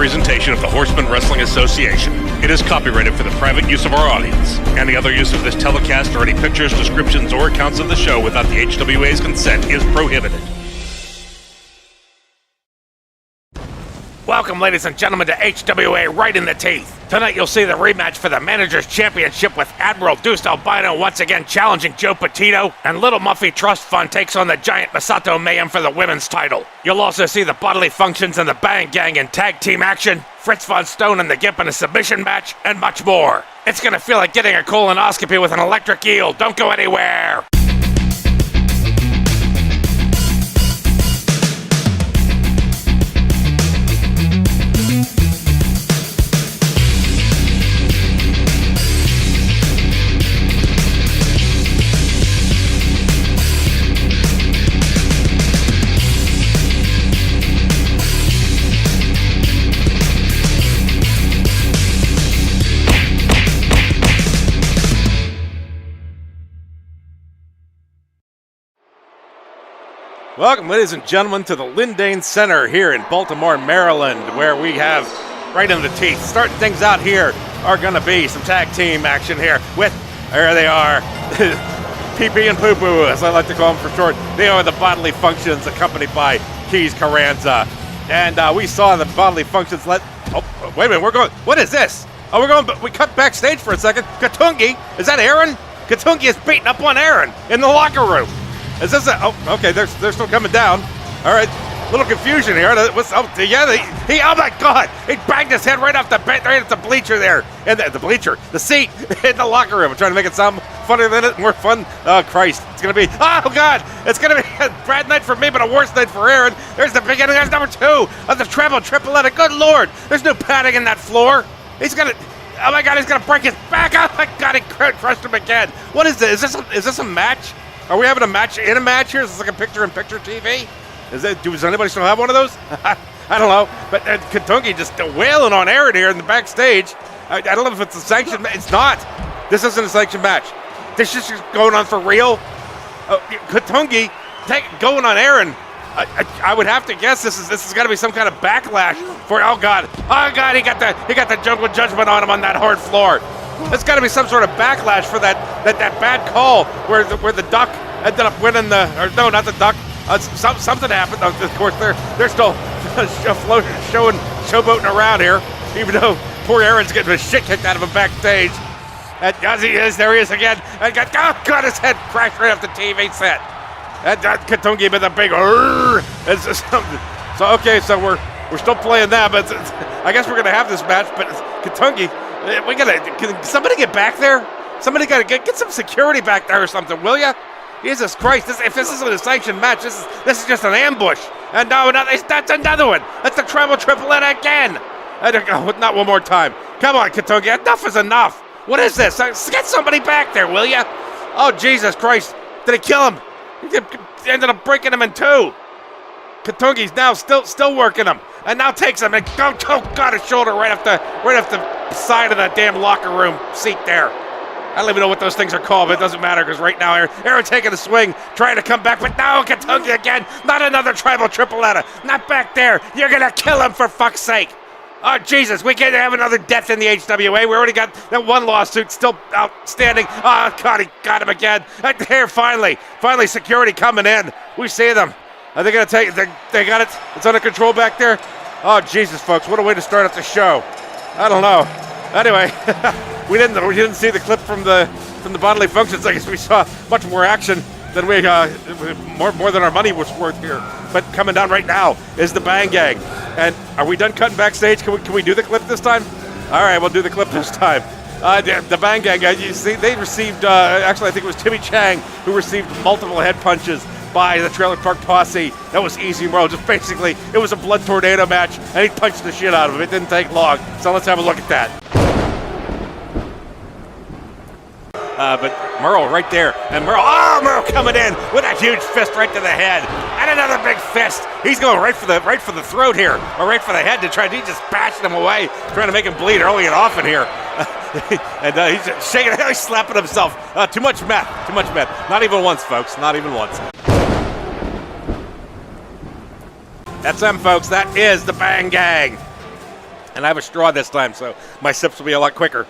presentation of the Horseman Wrestling Association. It is copyrighted for the private use of our audience. Any other use of this telecast or any pictures, descriptions, or accounts of the show without the HWA's consent is prohibited. Welcome, ladies and gentlemen, to HWA Right in the Teeth. Tonight you'll see the rematch for the Manager's Championship with Admiral Deuce Albino once again challenging Joe Petito, and Little Muffy Trustfund takes on the giant Misato Mayhem for the women's title. You'll also see the Bodily Functions and the Bhang Gang in tag team action, Fritz Von Stone and the Gimp in a submission match, and much more. It's gonna feel like getting a colonoscopy with an electric eel. Don't go anywhere! Welcome, ladies and gentlemen, to the Lindane Center here in Baltimore, Maryland, where we have Right in the Teeth. Starting things out here are going to be some tag team action here with, there they are, PP and Poo Poo, as I like to call them for short. They are the Bodily Functions, accompanied by Keys Carranza. And we saw the Bodily Functions wait a minute, we're going, what is this? Oh, we cut backstage for a second. Katungi, is that Aaron? Katungi is beating up on Aaron in the locker room. Is this okay, they're still coming down. All right, little confusion here. Oh my God, he banged his head right off the bench, right at the bleacher there. And the seat in the locker room. I'm trying to make it sound funnier than it, more fun. Oh, Christ, it's going to be, oh God, it's going to be a bad night for me, but a worse night for Aaron. There's the beginning, there's number 2 of the treble tripletta. Good Lord, there's no padding in that floor. He's going to, oh my God, he's going to break his back. Oh my God, he crushed him again. What is this? Is this a match? Are we having a match in a match here? Is this like a picture-in-picture TV? Does anybody still have one of those? I don't know. But Katungi just wailing on Aaron here in the backstage. I don't know if it's a sanctioned match. It's not. This isn't a sanctioned match. This is just going on for real. Katungi going on Aaron. I would have to guess this is got to be some kind of backlash for. Oh God, he got the jungle judgment on him on that hard floor. It's got to be some sort of backlash for that bad call where the Duck ended up winning no, not the Duck. Something happened. Of course, they're still showboating around here, even though poor Aaron's getting the shit kicked out of him backstage. And as he is, there he is again. And got his head crashed right off the TV set. And Katungi with a big so we're still playing that, but I guess we're gonna have this match. But Katungi. Can somebody get back there? Somebody gotta get some security back there or something, will ya? Jesus Christ! If this isn't a sanctioned match, this is just an ambush. And no, that's another one. That's the treble tripletta again. Not one more time. Come on, Katungi, enough is enough. What is this? Get somebody back there, will ya? Oh Jesus Christ! Did he kill him? He ended up breaking him in 2. Katungi's now still working him, and now takes him and got his shoulder right off the side of that damn locker room seat there. I don't even know what those things are called, but it doesn't matter because right now Aaron taking a swing, trying to come back, but no, Katungi again. Not another tribal tripletta. Not back there. You're gonna kill him for fuck's sake. Oh Jesus, we can't have another death in the HWA. We already got that one lawsuit still outstanding. Oh God, he got him again. And here, finally, security coming in. We see them. Are they going to take it? They got it? It's under control back there? Oh, Jesus, folks. What a way to start up the show. I don't know. Anyway, we didn't see the clip from the Bodily Functions. I guess we saw much more action than more than our money was worth here. But coming down right now is the Bhang Gang. And are we done cutting backstage? Can we do the clip this time? All right, we'll do the clip this time. The Bhang Gang, you see, they received, actually, I think it was Timmy Chang who received multiple head punches by the Trailer Park Posse. That was easy, bro. Just basically, it was a blood tornado match, and he punched the shit out of him. It didn't take long. So let's have a look at that. But Merle right there, and Merle coming in with a huge fist right to the head, and another big fist. He's going right for the throat here, or right for the head he's just bashing him away, trying to make him bleed early and often here. And he's just shaking, he's slapping himself. Too much meth. Not even once, folks, not even once. That's them, folks. That is the Bhang Gang. And I have a straw this time, so my sips will be a lot quicker.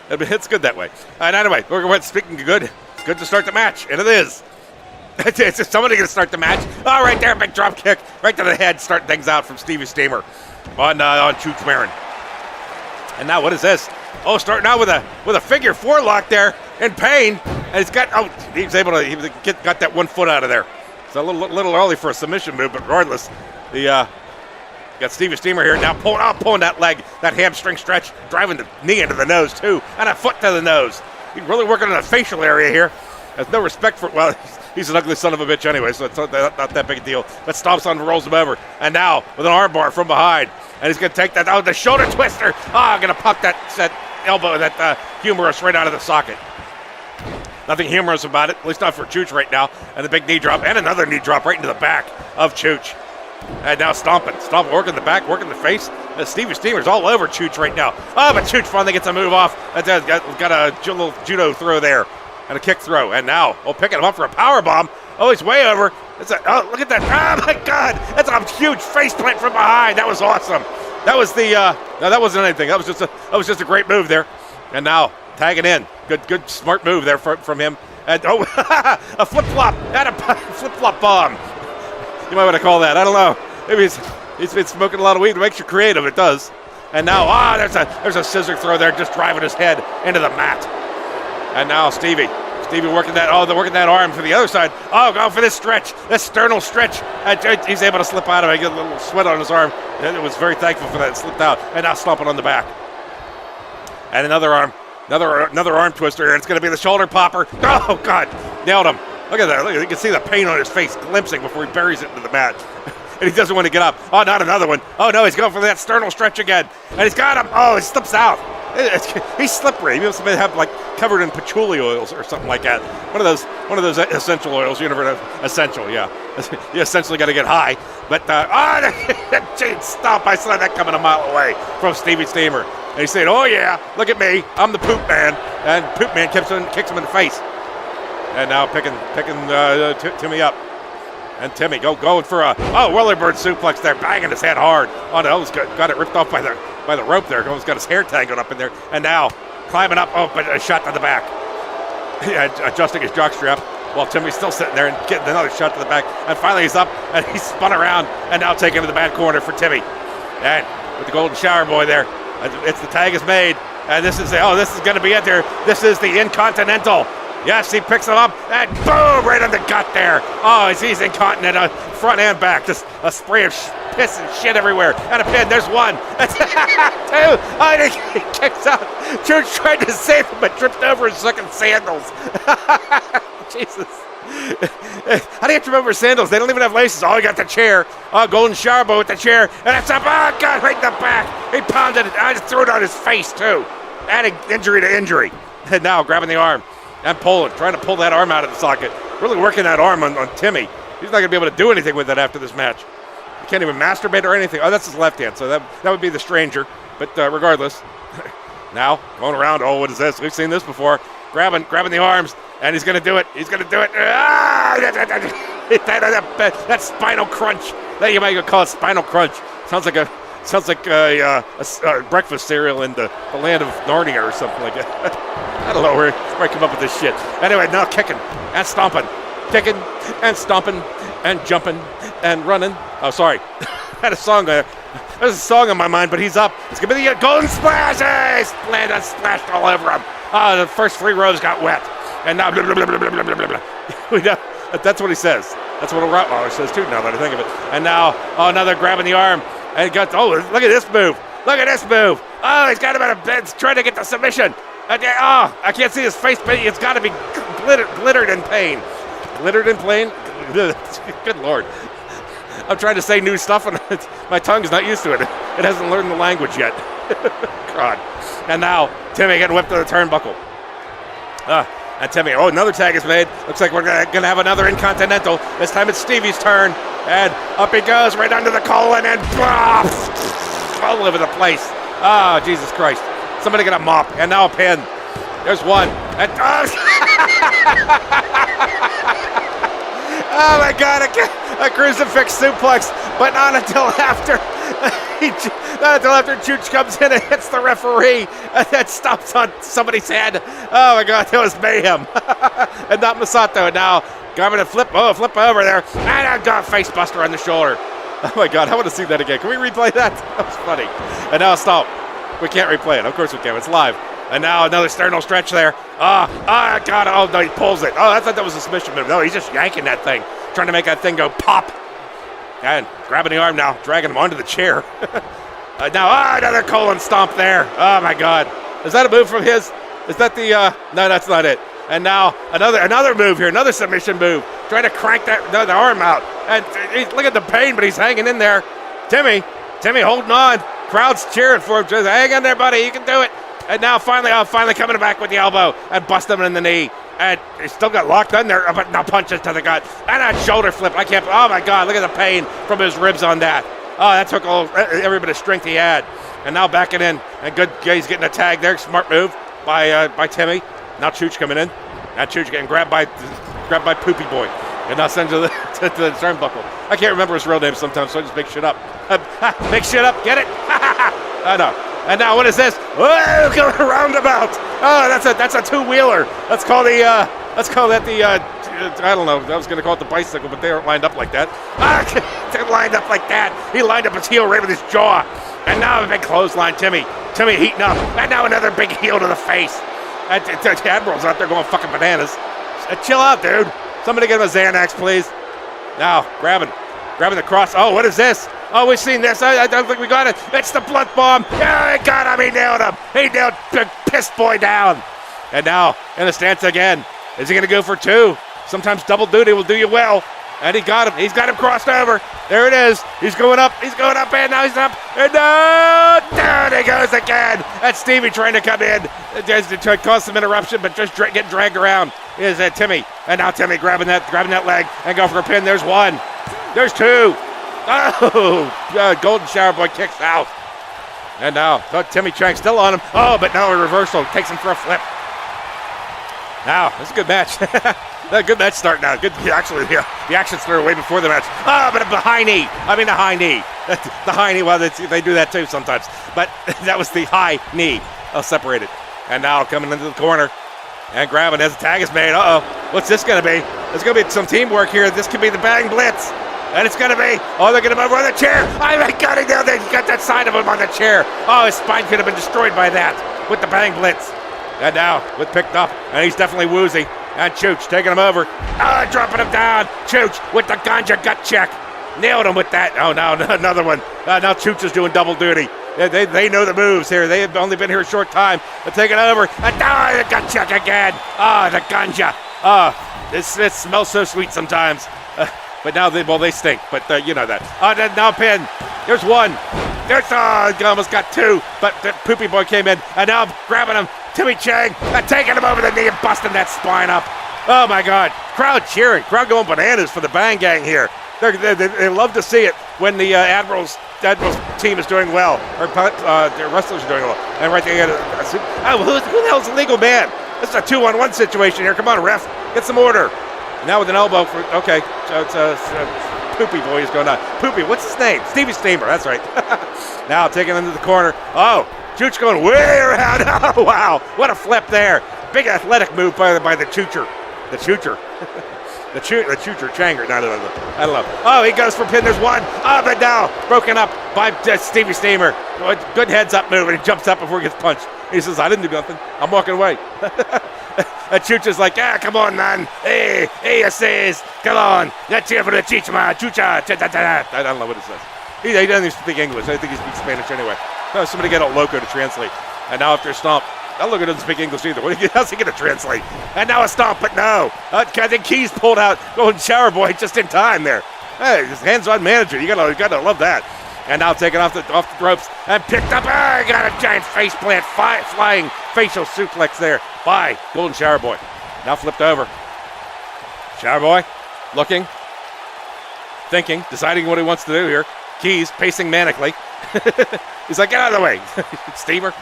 It's good that way. And anyway, speaking of good, it's good to start the match, and it is. It's somebody going to start the match. Oh, right there, big drop kick, right to the head, starting things out from Stevie Steamer on Chooch Marin. And now what is this? Oh, starting out with a figure 4 lock there in pain, and he's got got that 1 foot out of there. It's a little early for a submission move, but regardless, got Stevie Steamer here now pulling that leg, that hamstring stretch, driving the knee into the nose too, and a foot to the nose. He's really working on the facial area here. Has no respect for, well, he's an ugly son of a bitch anyway, so it's not that big a deal. But stomps on and rolls him over. And now with an armbar from behind. And he's going to take that, the shoulder twister. I'm going to pop that elbow, that humerus right out of the socket. Nothing humorous about it, at least not for Chooch right now. And the big knee drop, and another knee drop right into the back of Chooch. And now stomping, working the back, working the face. Stevie Steamer's all over Chooch right now. Oh, but Chooch finally gets a move off. Got a little judo throw there. And a kick throw, and now, picking him up for a power bomb. Oh, he's way over. Look at that. Oh, my God. That's a huge face plant from behind. That was awesome. That was no, that wasn't anything. That was just a great move there. And now, tagging in. Good, smart move there from him. And, a flip-flop. And a flip-flop bomb. You might want to call that. I don't know. Maybe he's been smoking a lot of weed. It makes you creative. It does. And now, there's a scissor throw there, just driving his head into the mat. And now Stevie working that arm for the other side. Oh, going for this stretch, this sternal stretch. And he's able to slip out of it. Get a little sweat on his arm. And it was very thankful for that. It slipped out. And now stomping on the back. And another arm twister here. It's going to be the shoulder popper. Oh, God. Nailed him. Look at that. You can see the pain on his face glimpsing before he buries it into the mat. And he doesn't want to get up. Oh, not another one. Oh, no, he's going for that sternal stretch again. And he's got him. Oh, he slips out. He's slippery. He must have like covered in patchouli oils or something like that. One of those essential oils. You never know. Essential, yeah. You essentially got to get high. But stop! I saw that coming a mile away from Stevie Steamer. And he's saying, "Oh yeah, look at me. I'm the poop man." And poop man kicks him in the face. And now picking Timmy up. And Timmy going for a whirlybird suplex there, banging his head hard. Oh no, he's got it ripped off by the rope there. Almost got his hair tangled up in there. And now climbing up. Oh, but a shot to the back. Adjusting his jockstrap while Timmy's still sitting there and getting another shot to the back. And finally he's up and he's spun around and now taking to the bad corner for Timmy. And with the golden shower boy there, it's the tag is made. And this is going to be it there. This is the Incontinental. Yes, he picks him up, and boom, right on the gut there. Oh, he's incontinent, front and back. Just a spray of piss and shit everywhere. And a pin, there's one. That's 2. Oh, he kicks out. Chooch tried to save him, but tripped over his fucking sandals. Jesus. How do you have to remember sandals? They don't even have laces. Oh, he got the chair. Oh, golden shower boy with the chair. And it's up. Oh, God, right in the back. He pounded it. I just threw it on his face, too. Adding injury to injury. And now grabbing the arm. And trying to pull that arm out of the socket. Really working that arm on Timmy. He's not going to be able to do anything with it after this match. He can't even masturbate or anything. Oh, that's his left hand, so that would be the stranger. But regardless, now going around. Oh, what is this? We've seen this before. Grabbing the arms, and he's going to do it. He's going to do it. That spinal crunch. That you might call it spinal crunch. Sounds like a breakfast cereal in the land of Narnia or something like that. I don't know where I come up with this shit. Anyway, now kicking and stomping. Kicking and stomping and jumping and running. Oh, sorry. I had a song there. There's a song on my mind, but he's up. It's going to be the golden splash. Hey, splashed all over him. Oh, the first 3 rows got wet. And now, blah, blah, blah, blah, blah, blah, blah. That's what he says. That's what he says, too, now that I think of it. And now, now they're grabbing the arm. And look at this move. Look at this move. Oh, he's got him in a bed, trying to get the submission. I can't see his face, but it's got to be glittered in pain. Glittered in pain? Good Lord. I'm trying to say new stuff, and my tongue's not used to it. It hasn't learned the language yet. God. And now, Timmy getting whipped to the turnbuckle. And Timmy, another tag is made. Looks like we're going to have another Incontinental. This time it's Stevie's turn. And up he goes, right under the colon, and all over the place. Oh, Jesus Christ. Somebody get a mop, and now a pin. There's one. And, oh my God, a crucifix suplex, but not until after Until after Chooch comes in and hits the referee and then stomps on somebody's head. Oh my God, that was Mayhem. And not Misato. And now Garmin to flip over there. And I got face buster on the shoulder. Oh my God, I want to see that again. Can we replay that? That was funny. And now stop. We can't replay it. Of course we can. It's live. And now another sternal stretch there. God. Oh no, he pulls it. Oh, I thought that was a submission move. No, he's just yanking that thing, trying to make that thing go pop. And grabbing the arm now, dragging him onto the chair. Now, another colon stomp there. Oh my God. Is that a move from his? Is that the, no, that's not it. And now another move here, another submission move. Trying to crank the arm out. And look at the pain, but he's hanging in there. Timmy holding on. Crowd's cheering for him. Just hang in there, buddy. You can do it. And now finally coming back with the elbow and busting him in the knee. And he still got locked in there, but now punches to the gut. And that shoulder flip. Oh my God, look at the pain from his ribs on that. Oh, that took every bit of strength he had. And now backing in. And good, he's getting a tag there. Smart move by Timmy. Now Chooch coming in. Now Chooch getting grabbed by Poopy Boy. And now sends to the turnbuckle. I can't remember his real name sometimes, so I just make shit up. Make shit up, get it? I know. And now what is this? Oh, going roundabout. Oh, that's a two-wheeler. Let's call that the I don't know. I was going to call it the bicycle, but they aren't lined up like that. They're lined up like that. He lined up his heel right with his jaw. And now a big clothesline, Timmy heating up. And now another big heel to the face. And Admiral's out there going fucking bananas. Chill out, dude. Somebody get him a Xanax, please. Now, grabbing the cross. Oh, what is this? Oh, we've seen this. I don't think we got it. It's the blood bomb. Yeah, he got him. He nailed him. He nailed Big Piss Boy down. And now, in the stance again. Is he going to go for two? Sometimes double duty will do you well. And he got him. He's got him crossed over. There it is. He's going up. And now he's up. And down he goes again. That's Stevie trying to come in. To cause some interruption, but just getting dragged around. Is Timmy. And now Timmy grabbing that leg and go for a pin. There's one. There's two. Oh, Golden Shower Boy kicks out. And now Timmy Chang still on him. Oh, but now a reversal. Takes him for a flip. Now, this is a good match. A good match start now. Good. Actually, the action started way before the match. Oh, but the high knee. The high knee. The high knee. Well, they do that too sometimes. But that was the high knee. I'll separate it. And now coming into the corner and grabbing as the tag is made. Uh-oh. What's this going to be? There's going to be some teamwork here. This could be the Bang Blitz. And it's going to be, they're going to move on the chair. Oh, my God, he got that side of him on the chair. Oh, his spine could have been destroyed by that with the Bang Blitz. And now, with picked up, and he's definitely woozy. And Chooch taking him over. Dropping him down. Chooch with the ganja gut check. Nailed him with that. Oh, now another one. Now Chooch is doing double duty. They know the moves here. They have only been here a short time. They're taking over. And the gut check again. The ganja. It smells so sweet sometimes. But now they stink. But you know that. Now pin. There's one. There's almost got two. But the Poopy Boy came in. And now grabbing him. Timmy Chang taking him over the knee and busting that spine up. Oh my God. Crowd cheering. Crowd going bananas for the Bhang Gang here. They love to see it when the Admiral's team is doing well. Or their wrestlers are doing well. And right there, who the hell's the legal man? This is a 2-on-1 situation here. Come on, ref. Get some order. Now with an elbow for, okay. So it's Poopy Boy is going on. Poopy, what's his name? Stevie Steamer, that's right. Now taking him to the corner. Oh, Chooch going way around. Oh, wow. What a flip there. Big athletic move by the Choocher. The Choocher. the Choocher Changer. No, I don't know. Oh, he goes for pin. There's one. Oh, but now broken up by Stevie Steamer. Good heads up move, and he jumps up before he gets punched. He says, I didn't do nothing. I'm walking away. And Choocher's like, come on, man. Hey, he says, come on. Let's hear for the Chichma. Chucha. I don't know what it says. He doesn't even speak English. I think he speaks Spanish anyway. Somebody get a loco to translate. And now after a stomp, that loco doesn't speak English either. How's he going to translate? And now a stomp, but no. I think Keys pulled out Golden Shower Boy just in time there. Hey, just hands-on manager. You gotta love that. And now taken off the ropes and picked up. Got a giant face plant, flying facial suplex there by Golden Shower Boy. Now flipped over. Shower Boy looking, thinking, deciding what he wants to do here. Keys pacing manically. He's like, get out of the way, Steamer.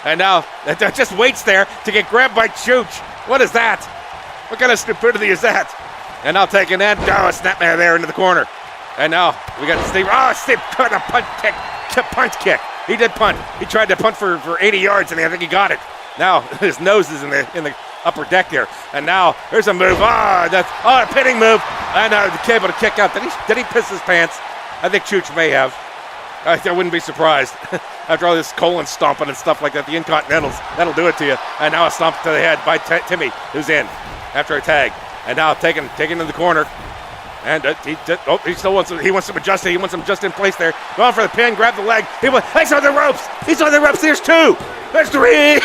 And now just waits there to get grabbed by Chooch. What is that? What kind of stupidity is that? And now taking that, a snapmare there into the corner. And now we got Steve. Oh, Steve caught a punch kick. punt kick. He did punt. He tried to punt for 80 yards, and I think he got it. Now his nose is in the upper deck there, and now there's a move. A pinning move, and able to kick out. Did he piss his pants? I think Chooch may have. I wouldn't be surprised. After all this colon stomping and stuff like that, the Incontinentals, that'll do it to you. And now a stomp to the head by Timmy, who's in after a tag, and now taken to the corner. And he still wants him. He wants him adjusted. He wants him just in place there. Going for the pin. Grab the leg. He's on the ropes. He's on the ropes. There's 2. There's 3.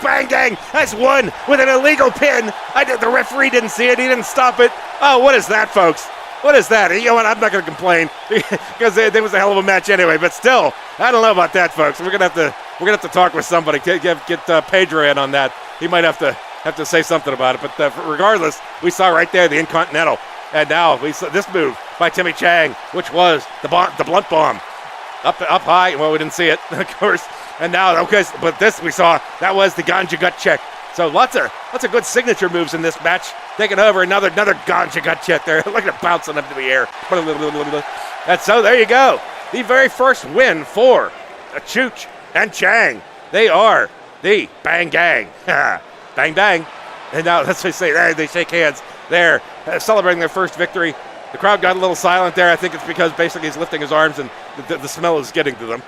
Bhang Gang. That's 1 with an illegal pin. The referee didn't see it. He didn't stop it. Oh, what is that, folks? What is that? You know what? I'm not going to complain because it was a hell of a match anyway. But still, I don't know about that, folks. We're gonna have to talk with somebody. Get Pedro in on that. He might have to say something about it. But regardless, we saw right there the Incontinental. And now we saw this move by Timmy Chang, which was the blunt bomb. Up high. Well, we didn't see it, of course. And now, okay, but this we saw, that was the Ganja gut check. So lots of good signature moves in this match. Taking over another Ganja gut check there. Look at it bouncing up to the air. And so there you go. The very first win for Chooch and Chang. They are the Bhang Gang. Bang, bang. And now, let's just say, they shake hands. They're celebrating their first victory. The crowd got a little silent there. I think it's because basically he's lifting his arms and the smell is getting to them.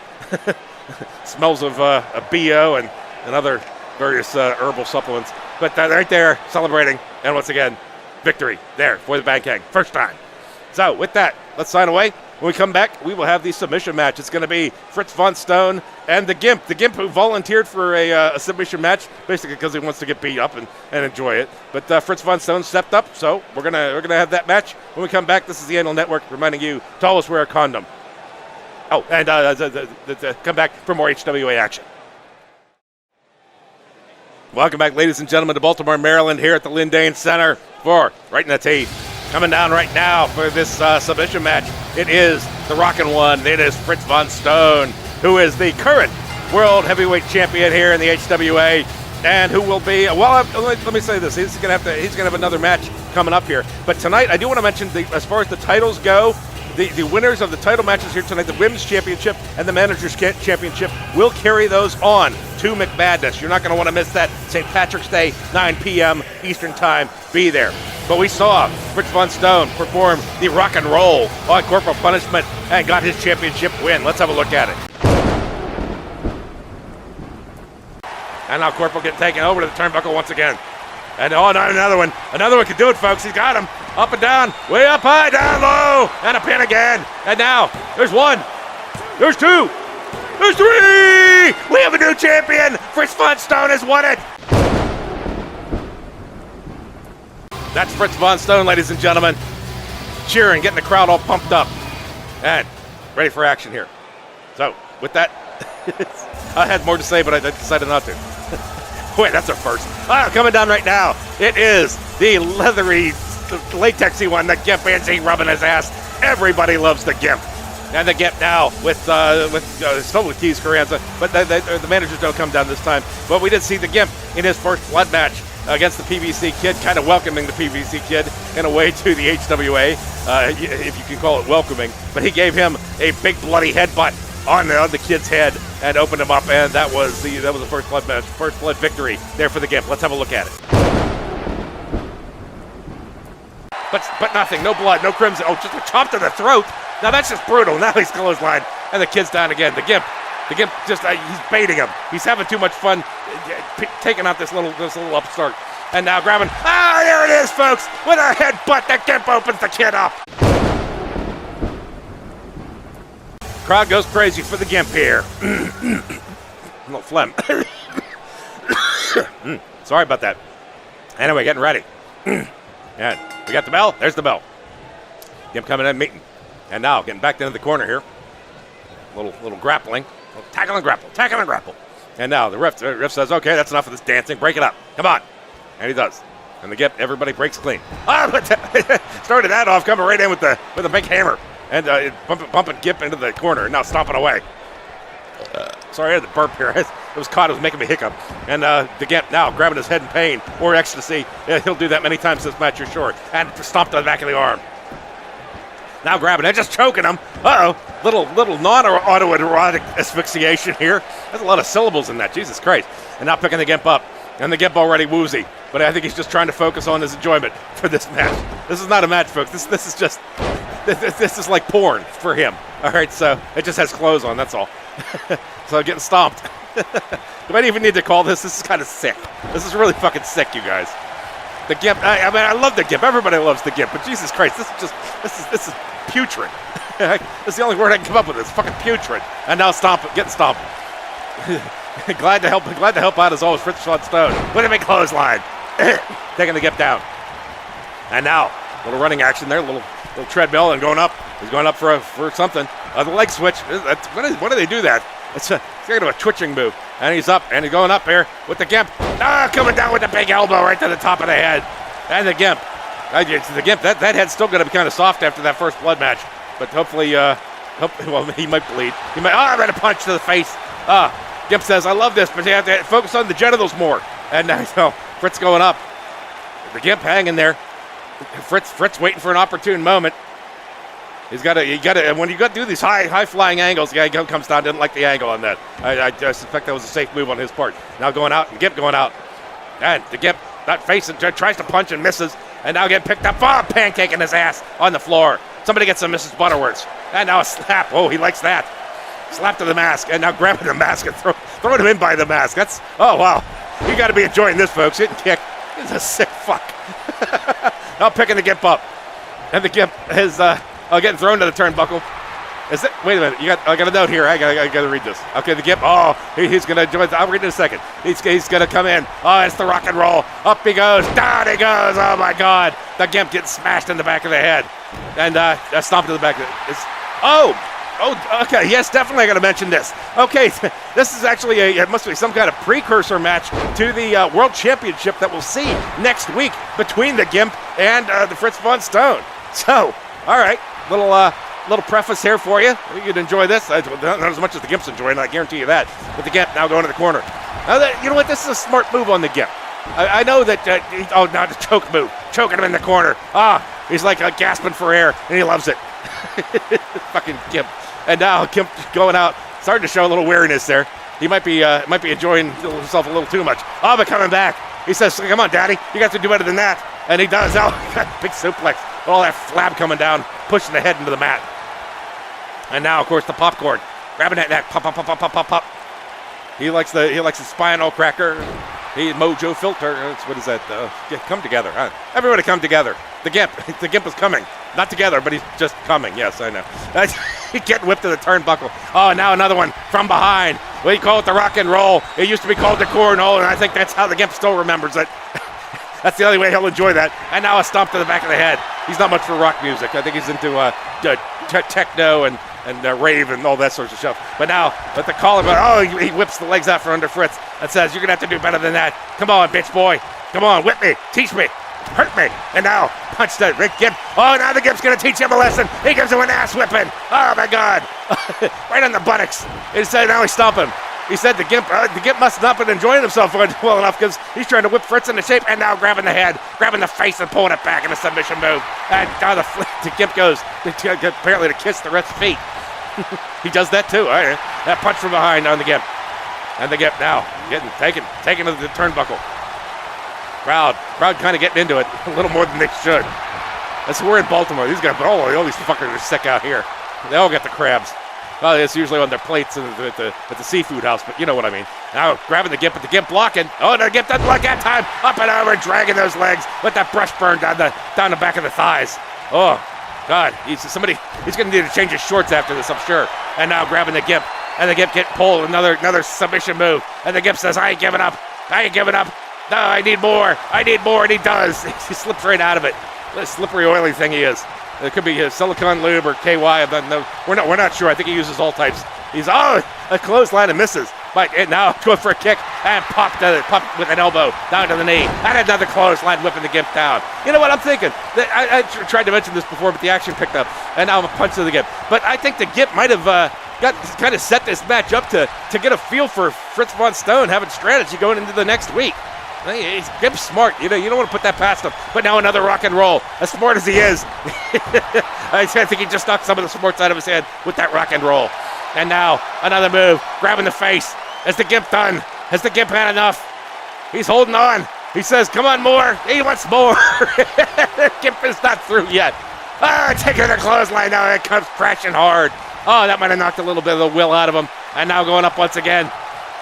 Smells of a BO and other various herbal supplements. But right there, celebrating. And once again, victory there for the Bhang Gang. First time. So with that, let's sign away. When we come back, we will have the submission match. It's going to be Fritz Von Stone and the Gimp. The Gimp who volunteered for a submission match, basically because he wants to get beat up and enjoy it. But Fritz Von Stone stepped up, so we're gonna have that match. When we come back, this is the Anal Network reminding you to always wear a condom. Oh, and come back for more HWA action. Welcome back, ladies and gentlemen, to Baltimore, Maryland, here at the Lindane Center for Right in the Teeth. Coming down right now for this submission match, it is the rockin' one. It is Fritz Von Stone, who is the current World Heavyweight Champion here in the HWA, and who will be. Well, let me say this: he's gonna have another match coming up here. But tonight, I do want to mention as far as the titles go. The winners of the title matches here tonight, the Women's Championship and the Managers Championship, will carry those on to McMadness. You're not going to want to miss that. St. Patrick's Day, 9 p.m. Eastern Time. Be there. But we saw Fritz Von Stone perform the rock and roll on Corporal Punishment and got his championship win. Let's have a look at it. And now Corporal getting taken over to the turnbuckle once again. And another one. Another one can do it, folks. He's got him. Up and down. Way up high, down low. And a pin again. And now, there's 1. There's 2. There's 3. We have a new champion. Fritz Von Stone has won it. That's Fritz Von Stone, ladies and gentlemen. Cheering, getting the crowd all pumped up. And ready for action here. So, with that, I had more to say, but I decided not to. Wait, that's a first. Coming down right now, it is the leathery, latexy one, the Gimp, and rubbing his ass. Everybody loves the Gimp. And the Gimp now still with Keys Carranza, but the managers don't come down this time. But we did see the Gimp in his first blood match against the PVC Kid, kind of welcoming the PVC Kid in a way to the HWA, if you can call it welcoming. But he gave him a big bloody headbutt on the Kid's head and opened him up, and that was the first blood match, first blood victory there for the Gimp. Let's have a look at it. But nothing, no blood, no crimson. Oh, just a chop to the throat. Now that's just brutal. Now he's clotheslined, and the Kid's down again. The Gimp just he's baiting him. He's having too much fun taking out this little upstart. And now grabbing. There it is, folks. With a headbutt, the Gimp opens the Kid up. Crowd goes crazy for the Gimp here. A little phlegm. Sorry about that. Anyway, getting ready. And we got the bell. There's the bell. Gimp coming in, meeting. And now getting back into the corner here. Little grappling. Tackle and grapple. And now the ref says, okay, that's enough of this dancing. Break it up. Come on. And he does. And the Gimp, everybody breaks clean. Started that off, coming right in with a big hammer. And bumping Gimp into the corner, and now stomping away. Sorry, I had the burp here. It was caught. It was making me hiccup. And the Gimp now grabbing his head in pain or ecstasy. He'll do that many times this match, you're sure. And stomped on the back of the arm. Now grabbing it, just choking him. Uh-oh. Little non-autoerotic asphyxiation here. There's a lot of syllables in that. Jesus Christ. And now picking the Gimp up. And the Gimp already woozy. But I think he's just trying to focus on his enjoyment for this match. This is not a match, folks. This is just... This is like porn for him. All right, so it just has clothes on, that's all. So getting stomped. Do I even need to call this? This is kind of sick. This is really fucking sick, you guys. The Gimp, I mean, I love the Gimp. Everybody loves the Gimp, but Jesus Christ, this is putrid. That's the only word I can come up with. It's fucking putrid. And now getting stomped. glad to help out as always, Fritz Von Stone. With a big clothesline. Taking the Gimp down. And now, little running action there, little treadmill and going up. He's going up for something. The leg switch. When do they do that? It's kind of a twitching move. And he's up, and he's going up here with the Gimp. Coming down with the big elbow right to the top of the head. And the Gimp. The Gimp, that head's still going to be kind of soft after that first blood match. But hopefully, well, he might bleed. I'm going to punch to the face. Gimp says, I love this, but you have to focus on the genitals more. And so Fritz going up. The Gimp hanging there. Fritz waiting for an opportune moment. You got to, when you got to do these high flying angles, the guy comes down, didn't like the angle on that. I suspect that was a safe move on his part. Now going out, and Gimp going out. And the Gimp not facing, tries to punch and misses, and now getting picked up, pancaking his ass on the floor. Somebody gets some Mrs. Butterworths. And now a slap. Oh, he likes that. Slap to the mask, and now grabbing the mask and throwing him in by the mask. Oh, wow. You got to be enjoying this, folks. Hitting kick. He's a sick fuck. Now picking the Gimp up. And the Gimp is getting thrown to the turnbuckle. Wait a minute. I got a note here. I got to read this. Okay, the Gimp. He's going to join. I'll read it in a second. He's going to come in. It's the rock and roll. Up he goes. Down he goes. Oh, my God. The Gimp gets smashed in the back of the head. And stomped to the back of okay. Yes, definitely I got to mention this. Okay, this is actually it must be some kind of precursor match to the World Championship that we'll see next week between the Gimp and the Fritz Von Stone. So, all right, little preface here for you. You can enjoy this. Not as much as the Gimp's enjoying, I guarantee you that. But the Gimp now going to the corner. Now, you know what? This is a smart move on the Gimp. I know that, now the choke move. Choking him in the corner. He's like gasping for air, and he loves it. Fucking Gimp. And now Gimp going out, starting to show a little weariness there. He might be enjoying himself a little too much. But coming back. He says, come on, Daddy. You got to do better than that. And he does. Big suplex. All that flab coming down, pushing the head into the mat. And now, of course, the popcorn. Grabbing that neck. Pop, pop, pop, pop, pop, pop, pop. He likes the spinal cracker. Mojo filter. What is that? Come together. Everybody come together. The Gimp is coming. Not together, but he's just coming. Yes, I know. He's getting whipped to the turnbuckle. Now another one from behind. We call it the rock and roll. It used to be called the cornhole, and I think that's how the Gimp still remembers it. That's the only way he'll enjoy that. And now a stomp to the back of the head. He's not much for rock music. I think he's into techno and rave and all that sorts of stuff. But now, with the collar, he whips the legs out from under Fritz and says, you're going to have to do better than that. Come on, bitch boy. Come on, whip me. Teach me. Hurt me. And now, punch the Gimp. Now the Gimp's going to teach him a lesson. He gives him an ass whipping. Oh, my God. Right on the buttocks. He said, now he's stomping. He said the Gimp must not have been enjoying himself well enough because he's trying to whip Fritz into shape and now grabbing the head, grabbing the face and pulling it back in a submission move. And down the Gimp goes apparently to kiss the ref's feet. He does that too. All right. That punch from behind on the Gimp. And the Gimp now taken to the turnbuckle. Crowd kind of getting into it a little more than they should. We're in Baltimore. These guys, all these fuckers are sick out here. They all got the crabs. Well, it's usually on their plates at the seafood house, but you know what I mean. Now grabbing the Gimp, but the Gimp blocking. The Gimp doesn't block that time. Up and over, dragging those legs with that brush burn down the back of the thighs. Oh, God. He's going to need to change his shorts after this, I'm sure. And now grabbing the Gimp. And the Gimp getting pulled. Another submission move. And the Gimp says, I ain't giving up. No, I need more. And he does. He slips right out of it. What a slippery, oily thing he is. It could be silicone lube or KY. We're not sure. I think he uses all types. He's a clothesline and misses. But now going for a kick and pop with an elbow down to the knee. And another clothesline whipping the Gimp down. You know what I'm thinking? I tried to mention this before, but the action picked up. And now a punch to the Gimp. But I think the Gimp might have kind of set this match up to get a feel for Fritz Von Stone having strategy going into the next week. Gimp's smart. You don't want to put that past him. But now another rock and roll. As smart as he is, I think he just knocked some of the smarts out of his head with that rock and roll. And now another move, grabbing the face. Has the Gimp done? Has the Gimp had enough? He's holding on. He says, come on, more. He wants more. Gimp is not through yet. Taking the clothesline now. It comes crashing hard. Oh, that might have knocked a little bit of the will out of him. And now going up once again.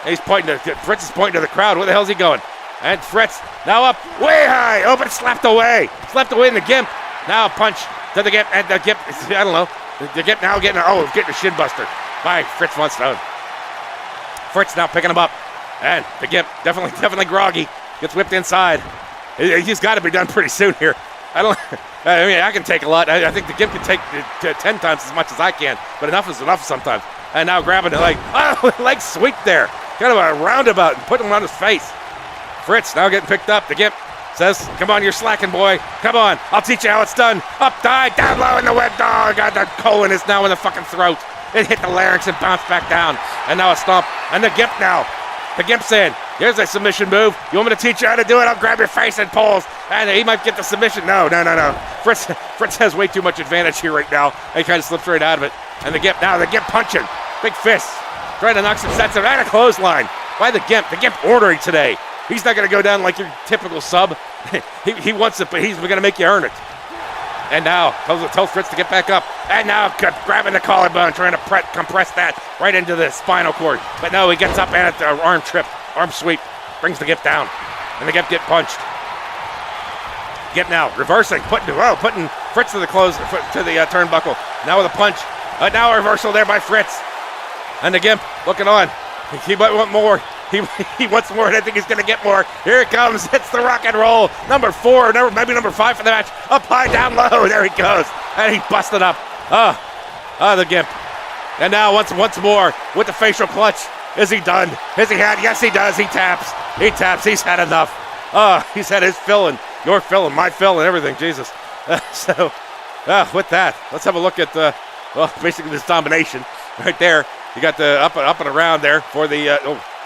Fritz is pointing to the crowd. Where the hell's he going? And Fritz now up way high. Oh, but slapped away. Slapped away in the Gimp. Now a punch to the Gimp. And the Gimp, I don't know. The Gimp now getting a shin buster by Fritz Von Stone. Fritz now picking him up. And the Gimp definitely groggy. Gets whipped inside. He's got to be done pretty soon here. I can take a lot. I think the Gimp can take 10 times as much as I can. But enough is enough sometimes. And now grabbing the leg sweep there. Kind of a roundabout and putting him on his face. Fritz now getting picked up. The Gimp says, come on, you're slacking, boy. Come on, I'll teach you how it's done. Up, dive, down low in the web dog. God, the colon is now in the fucking throat. It hit the larynx and bounced back down. And now a stomp. And the Gimp now. The Gimp saying, here's a submission move. You want me to teach you how to do it? I'll grab your face and pulls. And he might get the submission. No. Fritz has way too much advantage here right now. And he kind of slips right out of it. And the Gimp punching. Big fists. Trying to knock some sets of and a clothesline by the Gimp. The Gimp ordering today. He's not going to go down like your typical sub. he wants it, but he's going to make you earn it. And now tells Fritz to get back up. And now grabbing the collarbone, trying to compress that right into the spinal cord. But no, he gets up and at the arm sweep, brings the Gimp down. And the Gimp get punched. Gimp now reversing, putting Fritz to the turnbuckle. Now with a punch. Now a reversal there by Fritz. And the Gimp looking on. He might want more. He wants more, and I think he's going to get more. Here it comes. It's the rock and roll. Number 4, maybe number 5 for the match. Up high, down low. There he goes. And he busted up. The Gimp. And now once more with the facial clutch. Is he done? Has he had? Yes, he does. He taps. He's had enough. He's had his fill and your fill and my fill and everything. Jesus. With that, let's have a look at basically this domination right there. You got the up and around there for the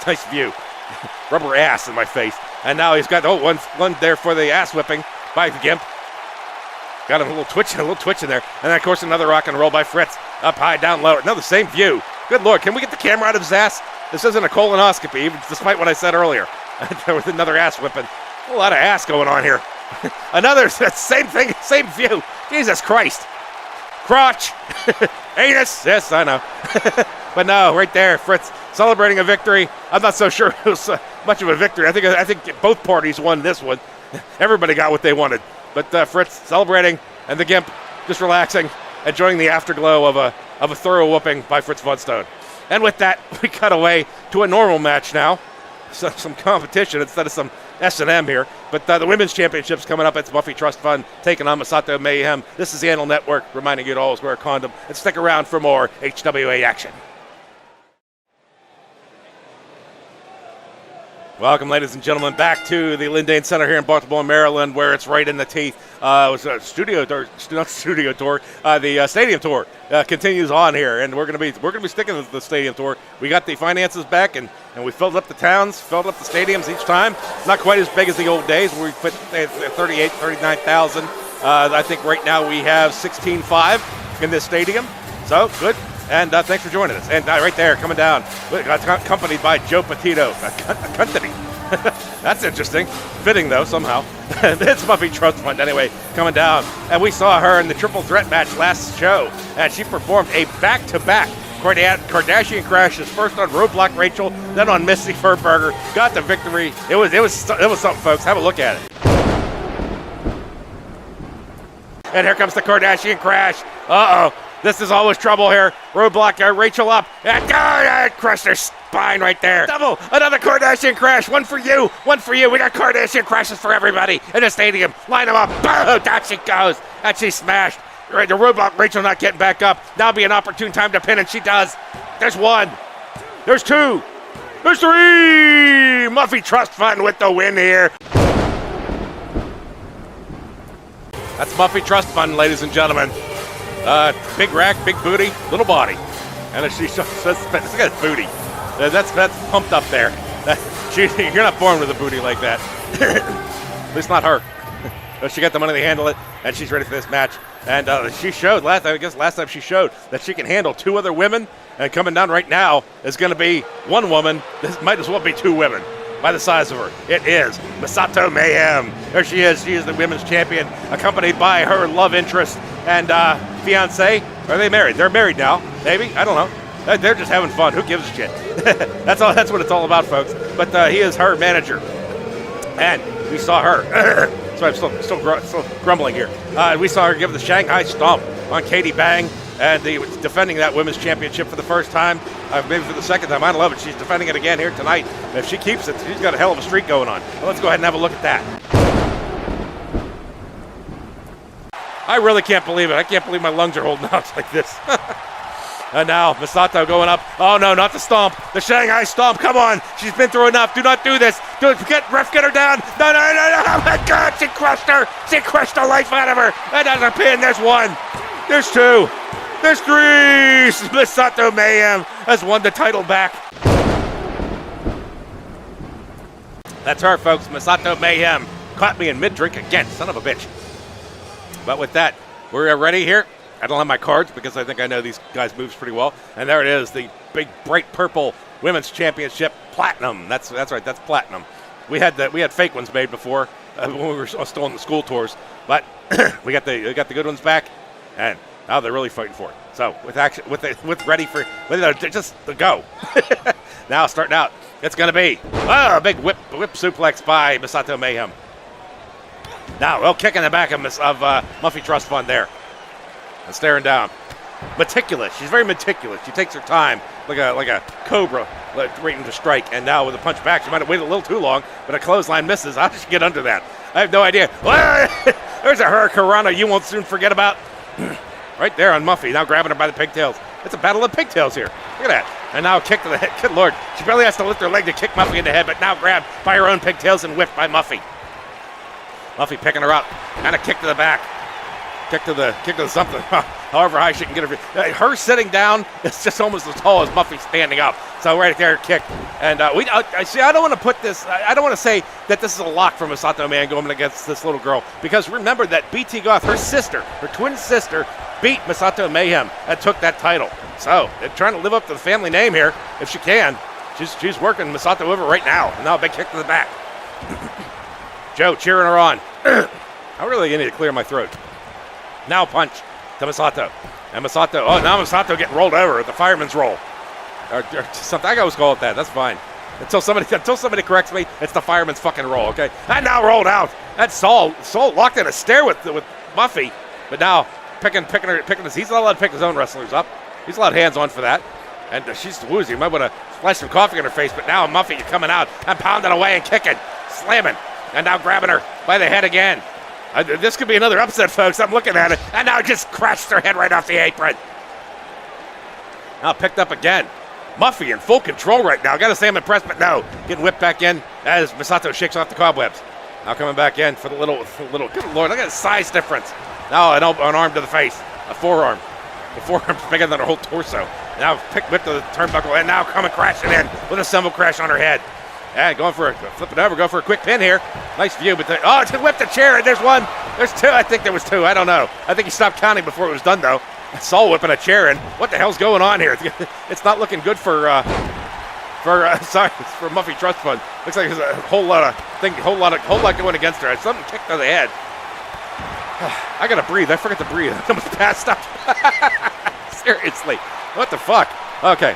nice view. Rubber ass in my face. And now he's got one there for the ass whipping by the Gimp. Got him a little twitch in there. And then of course another rock and roll by Fritz. Up high, down low. Another same view. Good Lord, can we get the camera out of his ass? This isn't a colonoscopy, even despite what I said earlier. With another ass whipping. A lot of ass going on here. Another same thing, same view. Jesus Christ. Crotch. Anus. Yes, I know. But no, right there, Fritz celebrating a victory. I'm not so sure it was much of a victory. I think both parties won this one. Everybody got what they wanted. But Fritz celebrating, and the Gimp just relaxing, enjoying the afterglow of a thorough whooping by Fritz Von Stone. And with that, we cut away to a normal match now. So, some competition instead of some S&M here. But the Women's Championship's coming up. It's Muffy Trustfund taking on Misato Mayhem. This is the Animal Network, reminding you to always wear a condom. And stick around for more HWA action. Welcome, ladies and gentlemen, back to the Lindane Center here in Baltimore, Maryland, where it's right in the teeth. It was a studio tour, not studio tour. The stadium tour continues on here, and we're going to be sticking with the stadium tour. We got the finances back, and we filled up the towns, filled up the stadiums each time. Not quite as big as the old days, where we put 39,000. I think right now we have 16.5 in this stadium. So good. And thanks for joining us. And right there, coming down, accompanied by Joe Petito. Company. That's interesting. Fitting, though, somehow. It's Muffy Trustfund, anyway, coming down. And we saw her in the triple threat match last show. And she performed a back-to-back Kardashian crashes. First on Roadblock Rachel, then on Misty Furberger. Got the victory. It was something, folks. Have a look at it. And here comes the Kardashian crash. Uh-oh. This is always trouble here. Roadblock Rachel up. And crushed her spine right there. Double. Another Kardashian crash. One for you. One for you. We got Kardashian crashes for everybody in the stadium. Line them up. Boom. Down she goes. And she's smashed. Right, the Roadblock Rachel not getting back up. Now be an opportune time to pin, and she does. There's one. There's two. There's three. Muffy Trustfund with the win here. That's Muffy Trustfund, ladies and gentlemen. Big rack, big booty, little body. And she look at that booty. That's pumped up there. You're not born with a booty like that. At least not her. But she got the money to handle it, and she's ready for this match. And she showed last time she showed that she can handle 2 other women. And coming down right now is going to be 1 woman. This might as well be 2 women by the size of her. It is Misato Mayhem. There she is. She is the women's champion, accompanied by her love interest and fiance. Are they married? They're married now. Maybe. I don't know. They're just having fun. Who gives a shit? That's what it's all about, folks. But he is her manager. And we saw her. So I'm still grumbling here. We saw her give the Shanghai Stomp on Katie Bang, and defending that women's championship for the first time, maybe for the second time. I love it. She's defending it again here tonight. And if she keeps it, she's got a hell of a streak going on. Well, let's go ahead and have a look at that. I really can't believe it. I can't believe my lungs are holding out like this. And now Misato going up. Oh no, not the stomp. The Shanghai Stomp. Come on. She's been through enough. Do not do this. Ref, get her down. No. Oh my God. She crushed her. She crushed the life out of her. And there's a pin. There's 1. There's 2. There's 3. Misato Mayhem has won the title back. That's her, folks. Misato Mayhem caught me in mid-drink again. Son of a bitch. But with that, we're ready here. I don't have my cards because I think I know these guys' moves pretty well. And there it is, the big bright purple women's championship platinum. That's right, that's platinum. We had fake ones made before when we were still on the school tours, but we got the good ones back, and now they're really fighting for it. So just the go. Now starting out, it's gonna be a big whip suplex by Misato Mayhem. Now, well, kick in the back of Muffy Trustfund there. And staring down. Meticulous. She's very meticulous. She takes her time like a cobra waiting to strike. And now with a punch back, she might have waited a little too long, but a clothesline misses. How did she get under that? I have no idea. There's a hurricanrana you won't soon forget about. Right there on Muffy, now grabbing her by the pigtails. It's a battle of pigtails here. Look at that. And now a kick to the head. Good Lord. She barely has to lift her leg to kick Muffy in the head, but now grabbed by her own pigtails and whipped by Muffy. Muffy picking her up. And a kick to the back. Kick to the something, however high she can get her. Her sitting down is just almost as tall as Muffy standing up. So right there, kick. And I don't want to put this. I don't want to say that this is a lock for Misato Mayhem going against this little girl, because remember that BT Goth, her twin sister, beat Misato Mayhem and took that title. So they're trying to live up to the family name here if she can. She's working Misato over right now. And now a big kick to the back. Joe cheering her on. I really need to clear my throat. Now punch to Misato. And Misato, now Misato getting rolled over, the fireman's roll. Or something, I always call it that, that's fine. Until somebody corrects me, it's the fireman's fucking roll, okay? And now rolled out. That's Saul locked in a stare with Muffy, but now picking this. He's not allowed to pick his own wrestlers up. He's allowed hands on for that. And she's woozy. You might want to splash some coffee in her face, but now Muffy coming out and pounding away and kicking, slamming, and now grabbing her by the head again. This could be another upset, folks. I'm looking at it. And now just crashed her head right off the apron. Now picked up again. Muffy in full control right now. Got to say I'm impressed, but no. Getting whipped back in as Misato shakes off the cobwebs. Now coming back in for the little. Good Lord, look at the size difference. Now an arm to the face. A forearm. The forearm's bigger than her whole torso. Now whipped to the turnbuckle, and now coming crashing in with a cymbal crash on her head. And going for flipping over, go for a quick pin here. Nice view, but to whip the chair, and there's 1. There's 2. I think there was 2. I don't know. I think he stopped counting before it was done, though. Saul whipping a chair in. What the hell's going on here? It's not looking good for Muffy Trustfund. Looks like there's a whole lot going against her. Something kicked to the head. I gotta breathe. I forgot to breathe. I almost passed out. Seriously. What the fuck? Okay.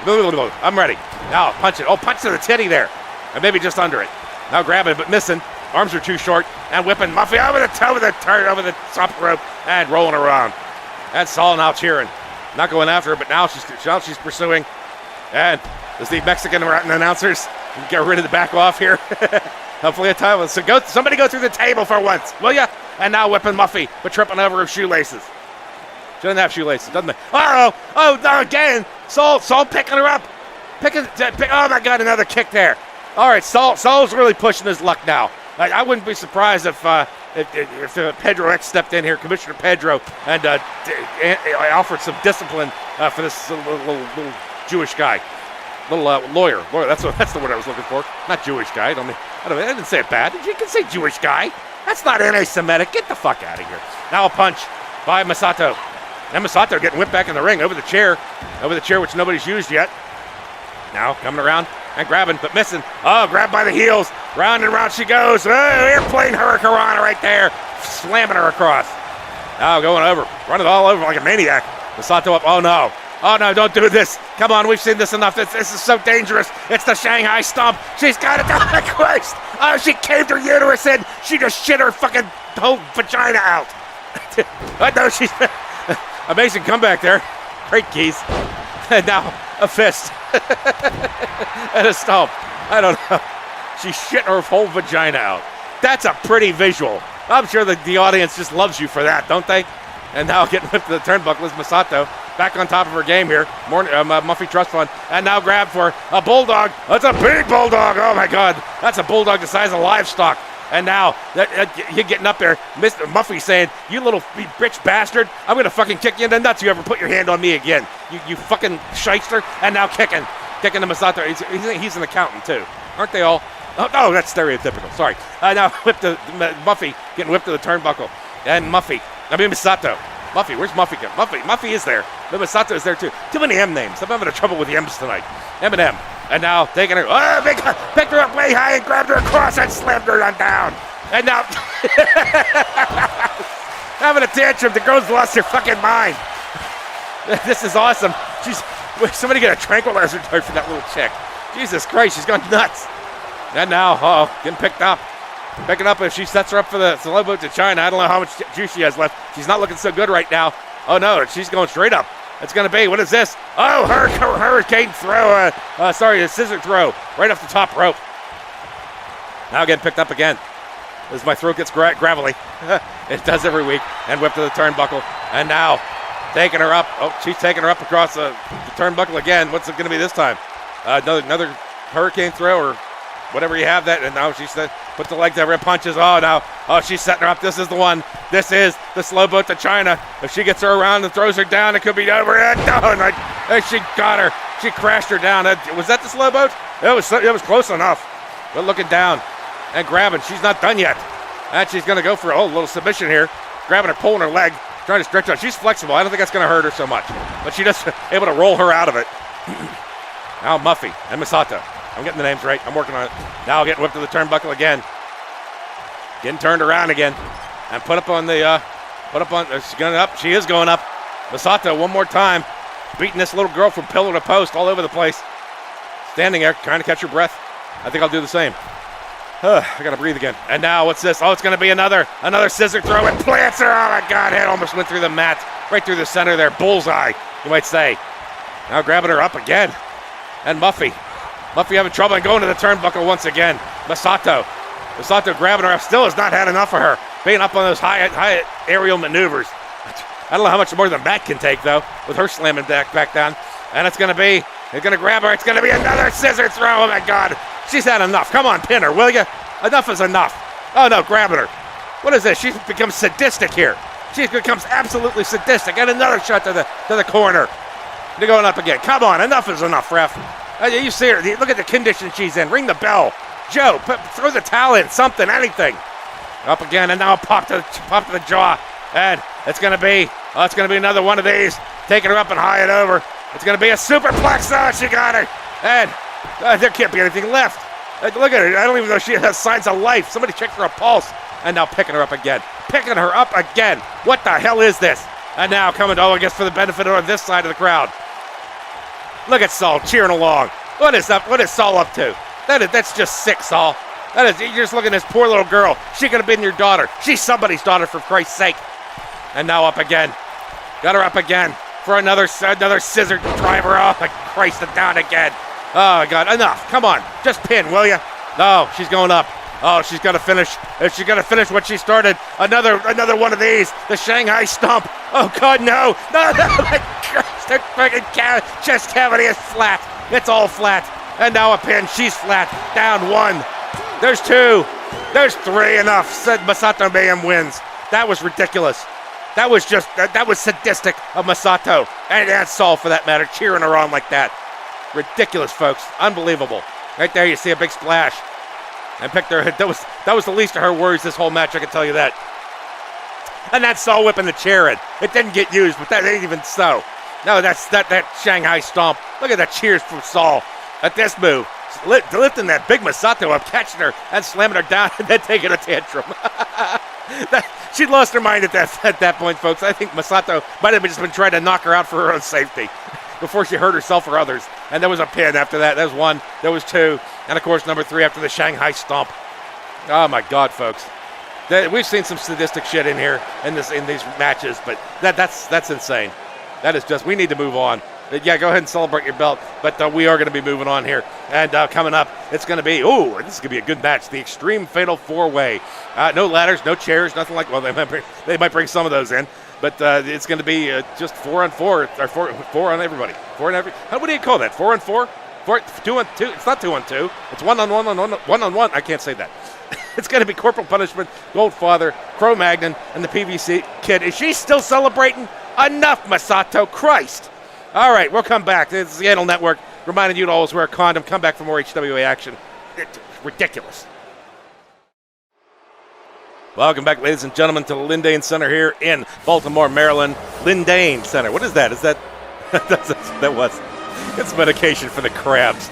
I'm ready. Now punch it. Punch to the titty there. And maybe just under it. Now grabbing, but missing. Arms are too short. And whipping Muffy over the toe with the turn over the top rope and rolling around. And Saul now cheering. Not going after her, but now she's pursuing. And as the Mexican announcers get rid of the back off here. Hopefully a time. So somebody go through the table for once, will ya? And now whipping Muffy, but tripping over her shoelaces. She doesn't have shoelaces, doesn't it? Oh, no, again. Saul picking her up. Oh my God, another kick there. All right, Saul's really pushing his luck now. I wouldn't be surprised if Pedro X stepped in here, Commissioner Pedro, and offered some discipline for this little Jewish guy. lawyer. That's the word I was looking for. Not Jewish guy. I didn't say it bad. You can say Jewish guy. That's not anti-Semitic. Get the fuck out of here. Now a punch by Misato. And Misato getting whipped back in the ring over the chair which nobody's used yet. Now coming around and grabbing, but missing. Oh, grabbed by the heels. Round and round she goes. Oh, airplane hurricanrana right there. Slamming her across. Now going over. Running all over like a maniac. Misato up. Oh, no. Oh, no, don't do this. Come on, we've seen this enough. This is so dangerous. It's the Shanghai Stomp. She's got it. Oh, Christ. Oh, she caved her uterus in. She just shit her fucking whole vagina out. Oh, no, she's... Amazing comeback there. Great keys. And now a fist. And a stomp. I don't know. She shit her whole vagina out. That's a pretty visual. I'm sure the audience just loves you for that, don't they? And now getting whipped to the turnbuckle is Misato. Back on top of her game here. Muffy Trustfund. And now grab for a bulldog. That's a big bulldog. Oh, my God. That's a bulldog the size of livestock. And now you're getting up there. Mr. Muffy saying, you little bitch bastard. I'm going to fucking kick you in the nuts. You ever put your hand on me again. You fucking shyster. And now kicking to Misato. He's an accountant, too. Aren't they all? Oh, that's stereotypical. Sorry. Now Muffy getting whipped to the turnbuckle. And Misato. Muffy, where's Muffy? Muffy is there. But Misato is there too. Too many M names. I'm having trouble with the M's tonight. M&M. And now taking her. Oh, picked her up way high and grabbed her across and slammed her on down. And now having a tantrum. The girl's lost her fucking mind. This is awesome. Somebody get a tranquilizer dart for that little chick. Jesus Christ, she's gone nuts. And now, getting picked up. Picking up if she sets her up for the slow boat to China. I don't know how much juice she has left. She's not looking so good right now. Oh, no, she's going straight up. It's going to be, what is this? Oh, hurricane throw. A scissor throw right off the top rope. Now getting picked up again. As my throat gets gravelly. It does every week. And whipped to the turnbuckle. And now taking her up. Oh, she's taking her up across the turnbuckle again. What's it going to be this time? Another hurricane throw or whatever you have that. And now she's put the leg to her punches. Oh, now. Oh, she's setting her up. This is the one. This is the slow boat to China. If she gets her around and throws her down, it could be over. And she got her. She crashed her down. Was that the slow boat? It was close enough. But looking down and grabbing. She's not done yet. And she's going to go for a little submission here. Grabbing her, pulling her leg, trying to stretch out. She's flexible. I don't think that's going to hurt her so much. But she just able to roll her out of it. Now Muffy and Misato. I'm getting the names right. I'm working on it. Now getting whipped to the turnbuckle again. Getting turned around again. And she's going up. She is going up. Misato one more time. Beating this little girl from pillar to post all over the place. Standing there, trying to catch her breath. I think I'll do the same. I got to breathe again. And now what's this? Oh, it's going to be another scissor throw and plants her. Oh, my God. Head almost went through the mat. Right through the center there. Bullseye, you might say. Now grabbing her up again. And Muffy having trouble and going to the turnbuckle once again. Misato grabbing her up. Still has not had enough of her. Being up on those high aerial maneuvers. I don't know how much more than that can take, though, with her slamming back down. And they're going to grab her. It's going to be another scissor throw. Oh, my God. She's had enough. Come on, pin her, will you? Enough is enough. Oh, no, grabbing her. What is this? She's become sadistic here. She becomes absolutely sadistic. And another shot to the corner. They're going up again. Come on, enough is enough, ref. You see her. Look at the condition she's in. Ring the bell. Joe, throw the towel in. Something, anything. Up again, and now a pop to the jaw. And it's going to be another one of these. Taking her up and high and over. It's going to be a superplex. Oh, she got her. And there can't be anything left. Look at her. I don't even know if she has signs of life. Somebody check for a pulse. And now picking her up again. What the hell is this? And now coming, I guess for the benefit of this side of the crowd. Look at Saul cheering along. What is Saul up to? That's just sick, Saul. You're just looking at this poor little girl. She could have been your daughter. She's somebody's daughter, for Christ's sake. And now up again. Got her up again for another scissor driver. Oh, my Christ, and down again. Oh, God, enough. Come on, just pin, will you? No, she's going up. Oh, she's got to finish. She's got to finish what she started. Another one of these. The Shanghai Stomp. Oh, God, no. No, my Christ, her freaking chest cavity is flat. It's all flat. And now a pin. She's flat. Down one. There's two. There's three. Enough. Said Misato Mayhem wins. That was ridiculous. That was sadistic of Misato. And Saul, for that matter, cheering her on like that. Ridiculous, folks. Unbelievable. Right there, you see a big splash. And picked her. That was the least of her worries this whole match, I can tell you that. And that saw whipping the chair in. It didn't get used, but that ain't even so. No, that's that Shanghai stomp. Look at that cheers from Saul at this move. Lifting that big Misato up, catching her and slamming her down and then taking a tantrum. She lost her mind at that point, folks. I think Misato might have just been trying to knock her out for her own safety before she hurt herself or others. And there was a pin after that. That was one. There was two. And, of course, number 3 after the Shanghai stomp. Oh, my God, folks. We've seen some sadistic shit in here in these matches, but that's insane. That is just, we need to move on. Yeah, go ahead and celebrate your belt, but we are going to be moving on here. And coming up, it's going to be, this is going to be a good match, the Extreme Fatal 4-Way. No ladders, no chairs, nothing like, well, they might bring some of those in, but it's going to be just 4-on-4, or four on everybody. 4 on every, what do you call that, 4-on-4? 2-on-2, it's not 2-on-2, it's 1-on-1, I can't say that. It's going to be Corporal Punishment, Goldfather, Magnon, and the PVC Kid. Is she still celebrating? Enough, Misato, Christ! All right, we'll come back. This is the Seattle Network, reminding you to always wear a condom. Come back for more HWA action. It's ridiculous. Welcome back, ladies and gentlemen, to the Lindane Center here in Baltimore, Maryland. Lindane Center. What is that? Is that... It's medication for the crabs.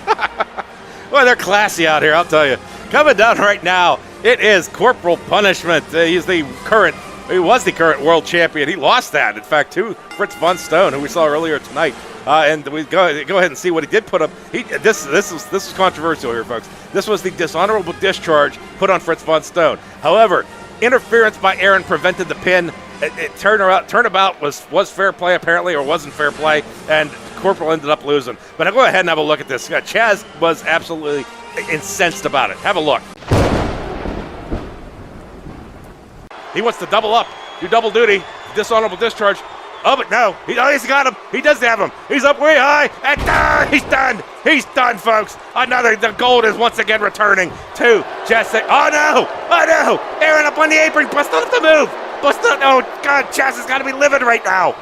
Well, they're classy out here, I'll tell you. Coming down right now, it is Corporal Punishment. He was the current world champion. He lost that, in fact, to Fritz Von Stone, who we saw earlier tonight. And we go ahead and see what he did put up. This was controversial here, folks. This was the dishonorable discharge put on Fritz Von Stone. However, interference by Aaron prevented the pin. Turnabout was fair play, apparently, or wasn't fair play, and Corporal ended up losing. But I'll go ahead and have a look at this. Chaz was absolutely incensed about it. Have a look. He wants to double up, do double duty, dishonorable discharge. Oh, but no, he's got him. He does have him. He's up way high, and he's done. He's done, folks. The gold is once again returning to Jesse. Oh no, Aaron up on the apron, busting up the move. Oh, God, Chaz has got to be livid right now.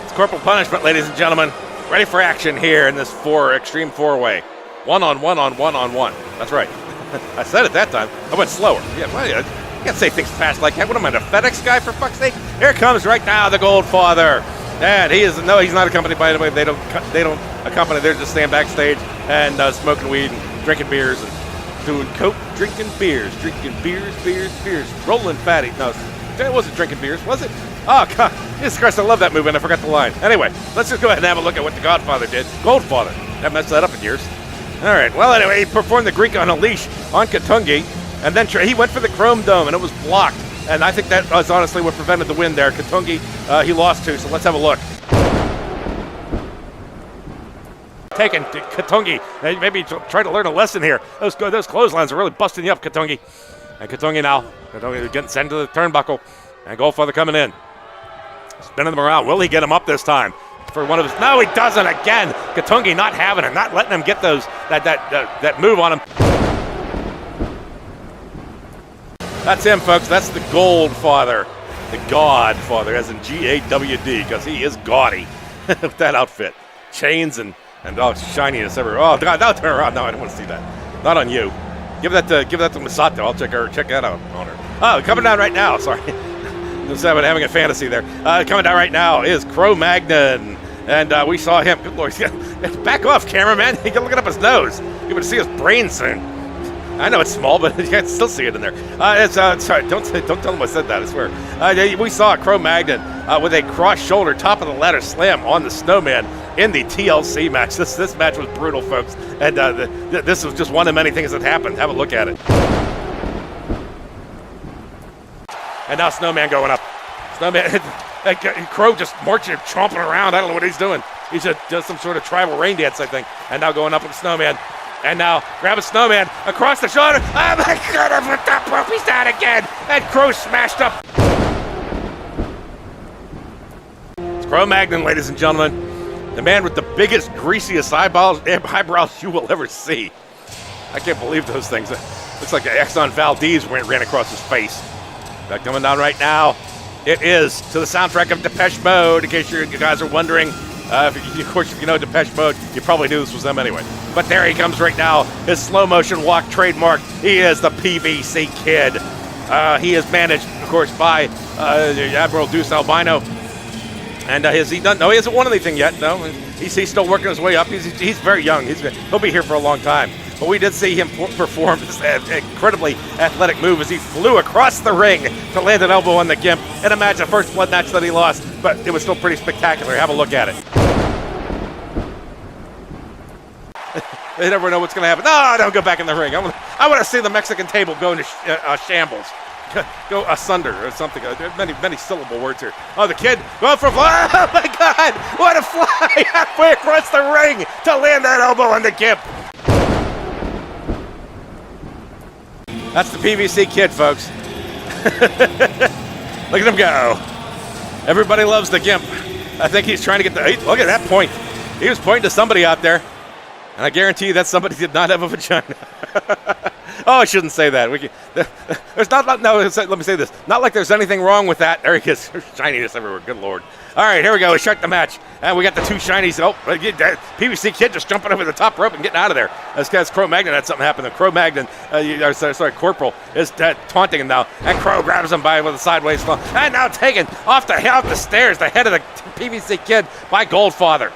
It's Corporal Punishment, ladies and gentlemen. Ready for action here in this Extreme 4-Way. 1-on-1. That's right. I said it that time. I went slower. Yeah, well, you can't say things fast like that. What am I, the FedEx guy, for fuck's sake? Here comes right now the Goldfather. And he's not accompanied by anybody. They don't accompany. They're just staying backstage and smoking weed and drinking beers and doing coke, drinking beers, rolling fatty. No, it wasn't drinking beers, was it? Oh, God. Jesus Christ, I love that movie, and I forgot the line. Anyway, let's just go ahead and have a look at what the Godfather did. Goldfather. Haven't messed that up in years. All right, well, anyway, he performed the Greek on a leash on Katungi, and then he went for the Chrome Dome, and it was blocked. And I think that was honestly what prevented the win there. Katungi, he lost to, so let's have a look. Taking Katungi, maybe try to learn a lesson here. Those clotheslines are really busting you up, Katungi. And Katungi getting sent to the turnbuckle, and Goldfather coming in. Spinning them around. Will he get him up this time? For one of his, no, he doesn't again. Katungi not having it, not letting him get that move on him. That's him, folks. That's the Goldfather, the Godfather, as in G-A-W-D, because he is gaudy with that outfit, chains and shininess everywhere. Oh, God, now turn around. No, I don't want to see that. Not on you. Give that to Misato. I'll check that out on her. Oh, coming down right now. Sorry. Having a fantasy there. Coming down right now is Magnon. And we saw him. Good Lord. Back off, cameraman. You're looking up his nose. You're going to see his brain soon. I know it's small, but you can still see it in there. Sorry, don't tell him I said that, I swear. We saw Magnon with a cross-shoulder, top of the ladder slam on the Snowman in the TLC match. This match was brutal, folks. And this was just one of many things that happened. Have a look at it. And now Snowman going up. Snowman, Crow just marching, chomping around. I don't know what he's doing. He does some sort of tribal rain dance, I think. And now going up with Snowman. And now grabbing Snowman across the shoulder. Oh my God, over the top rope. He's down again. And Crow smashed up. It's Magnon, ladies and gentlemen. The man with the biggest, greasiest eyebrows you will ever see. I can't believe those things. Looks like Exxon Valdez ran across his face. Coming down right now, it is to the soundtrack of Depeche Mode, in case you guys are wondering. Of course, if you know Depeche Mode, you probably knew this was them anyway. But there he comes right now. His slow motion walk trademark. He is the PVC Kid. He is managed, of course, by Admiral Deuce Albino. And has he done? No, he hasn't won anything yet. No, he's still working his way up. He's very young. He'll be here for a long time. But we did see him perform this incredibly athletic move as he flew across the ring to land an elbow on the Gimp in a match, a first blood match that he lost. But it was still pretty spectacular. Have a look at it. They never know what's going to happen. No, don't go back in the ring. I want to see the Mexican table go into shambles. Go asunder or something. There's many syllable words here. Oh, the Kid going for a fly. Oh, my God. What a fly halfway across the ring to land that elbow on the Gimp. That's the PVC Kid, folks. Look at him go. Everybody loves the Gimp. I think he's trying to get the... Look at that point. He was pointing to somebody out there. And I guarantee you that somebody did not have a vagina. Oh, I shouldn't say that. There's not. No, let me say this. Not like there's anything wrong with that. There he is. There's shininess everywhere. Good Lord. All right, here we go. We start the match. And we got the two shinies. Oh, PVC Kid just jumping over the top rope and getting out of there. As Cro Magnon had something happen. Cro Magnon, Corporal, is taunting him now. And Cro grabs him with a sideways slump. And now taken off the stairs, the head of the PVC Kid by Goldfather.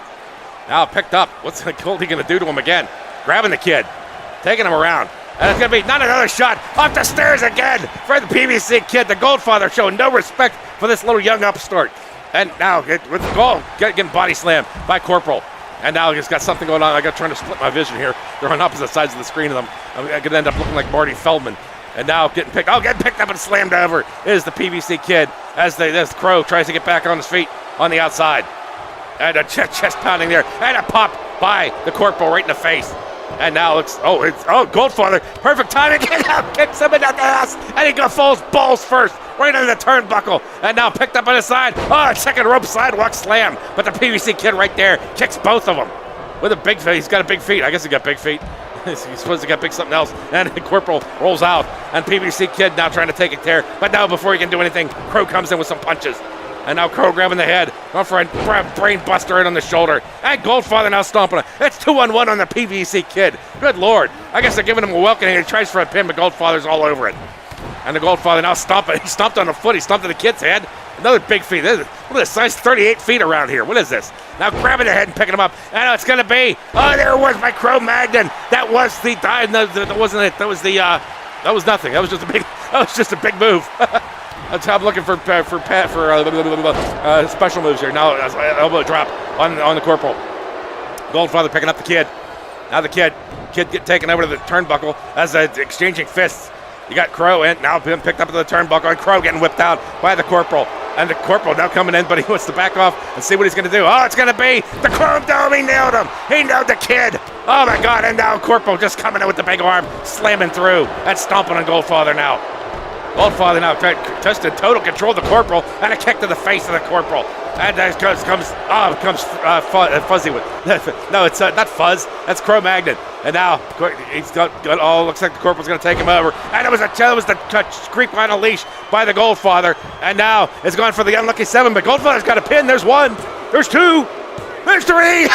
Now picked up. What's Goldie going to do to him again? Grabbing the Kid. Taking him around. And it's going to be not another shot off the stairs again for the PVC Kid. The Goldfather showing no respect for this little young upstart. And now with the goal, getting body slammed by Corporal. And now he's got something going on. I got trying to split my vision here. They're on opposite sides of the screen of them. I'm going to end up looking like Marty Feldman. And now getting picked up and slammed over is the PVC Kid as Crow tries to get back on his feet on the outside. And a chest pounding there. And a pop by the Corporal right in the face. And now it's Goldfather. Perfect timing. Kicks him in the ass. And he falls balls first. Right on the turnbuckle. And now picked up on his side. Oh, second rope sidewalk slam. But the PVC Kid right there kicks both of them. With a big feet. He's got a big feet. I guess he got big feet. He's supposed to got big something else. And the Corporal rolls out. And PVC Kid now trying to take it there. But now before he can do anything, Crow comes in with some punches. And now Crow grabbing the head. Going for a brain buster right on the shoulder. And Goldfather now stomping it. It's 2-on-1 on the PVC Kid. Good Lord. I guess they're giving him a welcome. He tries for a pin, but Goldfather's all over it. And the Goldfather now stomping. He stomped on the foot. He stomped on the Kid's head. Another big feet. What is this? Size 38 feet around here. What is this? Now grabbing the head and picking him up. And it's going to be. Oh, there it was by Cro Magnon. That was the. That wasn't it. That was the. That was nothing. That was just a big move. I'm looking for special moves here. Now elbow drop on the Corporal. Goldfather picking up the Kid. Now the Kid get taken over to the turnbuckle as exchanging fists. You got Crow in, now being picked up to the turnbuckle, and Crow getting whipped out by the Corporal. And the Corporal now coming in, but he wants to back off and see what he's going to do. Oh, it's going to be the Chrome Dome. He nailed him. He nailed the Kid. Oh, my God. And now Corporal just coming in with the big arm, slamming through and stomping on Goldfather now. Goldfather now just in total control of the Corporal, and a kick to the face of the Corporal. And there comes Fuzzy with. No, it's not Fuzz. That's Cro Magnon. And now he's got looks like the Corporal's going to take him over. And it was the creep on a leash by the Goldfather. And now it's going for the unlucky 7, but Goldfather's got a pin. There's 1. There's 2. There's 3!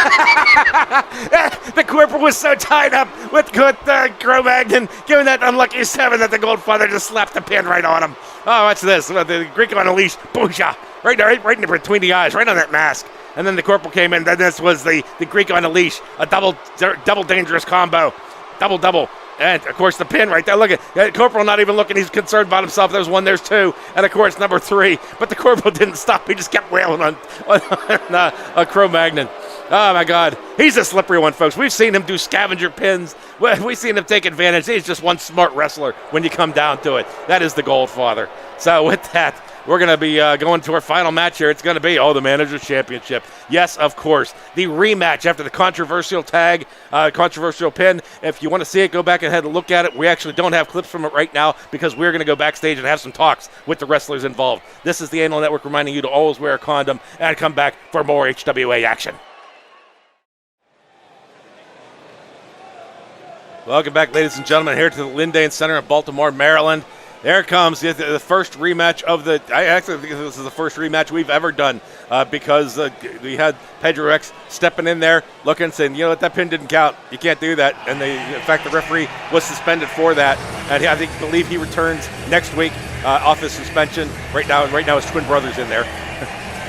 The Corporal was so tied up with Cro Magnon giving that unlucky 7 that the Goldfather just slapped the pin right on him. Oh, what's this? The Greek on a leash. Boosha! Right in between the eyes, right on that mask. And then the Corporal came in. Then this was the Greek on a leash. A double dangerous combo. Double. And, of course, the pin right there. Look at Corporal not even looking. He's concerned about himself. There's 1, there's 2. And, of course, number 3. But the Corporal didn't stop. He just kept wailing on Cro Magnon. Oh, my God. He's a slippery one, folks. We've seen him do scavenger pins. We've seen him take advantage. He's just one smart wrestler when you come down to it. That is the Goldfather. So, with that, we're going to be going to our final match here. It's going to be, the Manager's Championship. Yes, of course. The rematch after the controversial tag, controversial pin. If you want to see it, go back ahead and look at it. We actually don't have clips from it right now because we're going to go backstage and have some talks with the wrestlers involved. This is the Anal Network reminding you to always wear a condom and come back for more HWA action. Welcome back, ladies and gentlemen, here to the Lindane Center in Baltimore, Maryland. There it comes, the first rematch of the. I actually think this is the first rematch we've ever done because we had Pedro X stepping in there, looking, saying, you know what, that pin didn't count. You can't do that. And in fact, the referee was suspended for that. And I believe he returns next week off his suspension. Right now, his twin brother's in there